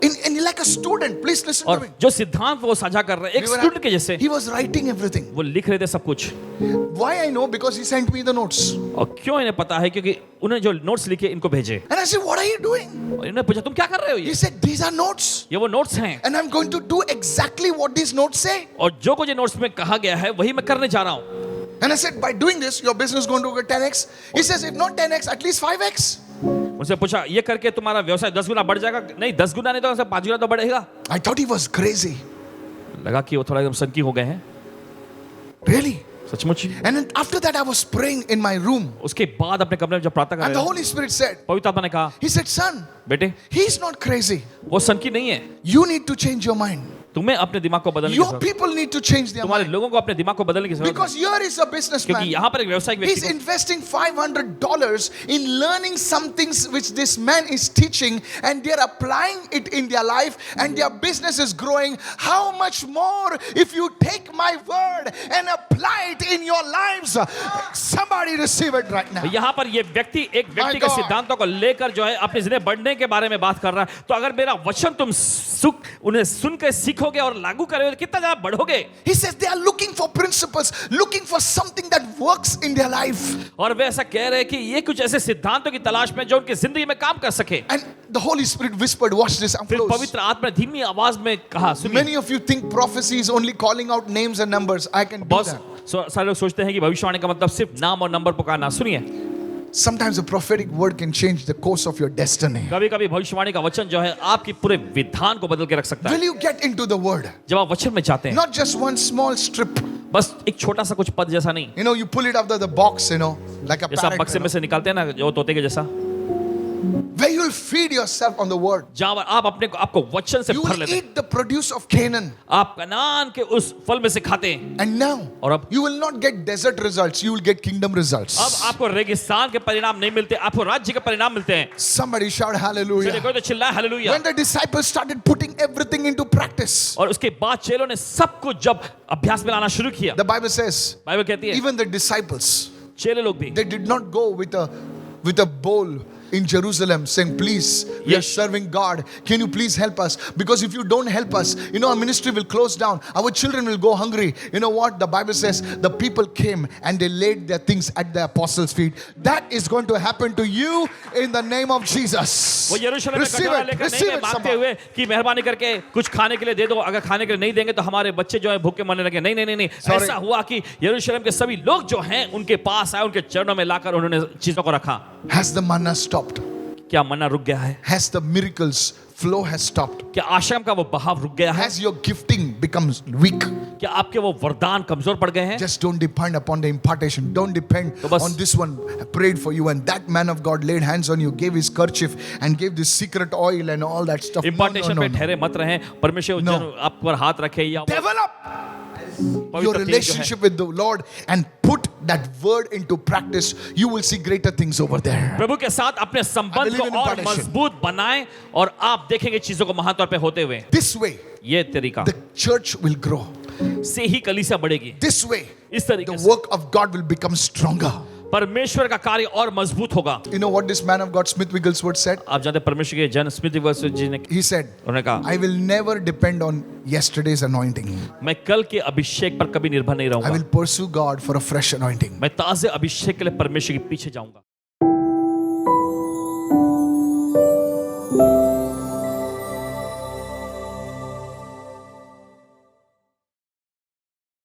in like a student, please listen to और me. जो सिद्धांत वो साझा कर रहे हैं, एक स्टूडेंट के जैसे He was writing everything. वो लिख रहे थे सब कुछ। Why I know? Because he sent me the notes. और क्यों इन्हें पता है? क्योंकि उन्हें जो नोट्स लिखे इनको भेजे। And I said, what are you doing? और इन्होंने पूछा तुम क्या कर रहे हो He ये? said, these are notes. ये वो नोट्स हैं, And I'm going to do exactly what these notes say. और जो कुछ नोट्स में कहा गया है वही मैं करने जा रहा हूँ। And I said, by doing this, your business is going to get 10x. He says, if not 10x, at least 5x. उनसे पूछा ये करके तुम्हारा व्यवसाय 10 गुना बढ़ जाएगा? नहीं, 10 गुना नहीं तो 5 गुना तो बढ़ेगा। I thought he was crazy. लगा कि वो थोड़ा एकदम सनकी हो गए हैं। Really? सचमुच। And then after that, I was praying in my room. उसके बाद अपने कमरे में जब प्रार्थना कर And the रहे थे, Holy Spirit said, पवित्र आत्मा ने कहा he said, son, बेटे he's not crazy. वो सनकी नहीं है, You need to change your mind. तुम्हें अपने दिमाग को बदलने की Your जरूरत है। people need to change their तुम्हारे mind. लोगों को अपने दिमाग को बदलने की जरूरत है, Because here is a क्योंकि businessman. यहाँ पर एक व्यवसायिक He's व्यक्ति investing $500 in learning some things which this man is teaching, and they're applying it in their life, and their business is growing. How much more if you take my word and apply it in your lives? Somebody receive it right now. को यहाँ पर ये व्यक्ति एक व्यक्ति के God. सिद्धांतों को लेकर जो है अपनी जिंदगी बढ़ने के बारे में बात कर रहा है। तो अगर मेरा वचन तुम उन्हें सुन के सीखोगे और लागू करोगे तो कितना ज्यादा बढ़ोगे। He says they are looking for principles, looking for something that works in their life. और वे ऐसा कह रहे हैं कि ये कुछ ऐसे सिद्धांतों की तलाश में जो उनकी जिंदगी में काम कर सके। And the Holy Spirit whispered, watch this, I'm फिर close. पवित्र आत्मा ने धीमी आवाज में कहा, सुनिए। Many of you think prophecy is only calling out names and numbers. I can do बहुत that. सारे लोग सोचते हैं कि भविष्यवाणी का मतलब सिर्फ नाम और नंबर पुकारना। सुनिए, Sometimes a prophetic word can change the course of your destiny. कभी-कभी भविष्यवाणी का वचन जो है आपकी पूरे विधान को बदल के रख सकता है। Will you get into the word? जब आप वचन में जाते हैं, Not just one small strip. बस एक छोटा सा कुछ पद जैसा नहीं, You know, you pull it out of the box, you know, like a जैसा parrot. बक्से You में know, से निकालते हैं ना, जो तोते के जैसा, where you will feed yourself on the word. जहाँ पर आप अपने को आपको वचन से You भर will लेते हैं। eat the produce of Canaan. आप कनान के उस फल में से खाते हैं। And now, और अब you will not get desert results. You will get kingdom results. अब आपको रेगिस्तान के परिणाम नहीं मिलते, आपको राज्य के परिणाम मिलते हैं। Somebody shout चलिए hallelujah. कोई तो चिल्लाए hallelujah. When the disciples started putting everything into practice, और उसके बाद चेलों ने सब कुछ जब अभ्यास में लाना शुरू किया, the Bible says, बाइबल कहती है even the disciples, चेले लोग भी they did not go with a bowl in Jerusalem saying, please, we are Yes. serving God. Can you please help us? Because if you don't help us, you know, our ministry will close down. Our children will go hungry. You know what? The Bible says the people came and they laid their things at the apostles' feet. That is going to happen to you in the name of Jesus. वो यरूशलेम में Receive कटोरा it. लेकर नहीं Receive गए it, मांगते someone. हुए कि मेहरबानी करके कुछ खाने के लिए दे दो, अगर खाने के लिए नहीं देंगे तो हमारे बच्चे जो है भूखे मरने लगे। नहीं नहीं नहीं नहीं, Sorry. ऐसा हुआ कि यरूशलेम के सभी लोग जो हैं उनके पास आए, उनके चरणों में लाकर उन्होंने चीजों को रखा। Has the manna stopped? क्या मन्ना रुक गया है? Has the miracles flow has stopped? क्या आश्रम का वो बहाव रुक गया है? Has your gifting becomes weak? क्या आपके वो वरदान कमजोर पड़ गए हैं? Just don't depend upon the impartation. Don't depend तो बस- on this one. I prayed for you, and that man of God laid hands on you, gave his kerchief, and gave this secret oil and all that stuff. No, इम्पार्टेशन no, पे no, no. ठहरे मत रहें, परमेश्वर No. जन आप पर हाथ रखे या वो Develop पवित्र your तेज जो है, relationship with the Lord and put that word into practice. You will see greater things over there. प्रभु के साथ अपने I संबंध believe को in और impartation. मजबूत बनाएं और आप देखेंगे चीजों को महान तौर पे होते हुए। This way, ये तरीका the church will grow. से ही कलीसिया बढ़ेगी। This way, इस the तरीके से work of God will become stronger. परमेश्वर का कार्य और मजबूत होगा। You know what this man of God, Smith Wigglesworth, said? आप जानते हैं परमेश्वर के जन स्मिथ विगलस्वर्थ जी ने He said, उन्होंने कहा, I will never depend on yesterday's anointing. मैं कल के अभिषेक पर कभी निर्भर नहीं I रहूंगा, will pursue God for a fresh anointing. मैं ताजे अभिषेक के लिए परमेश्वर के पीछे जाऊंगा।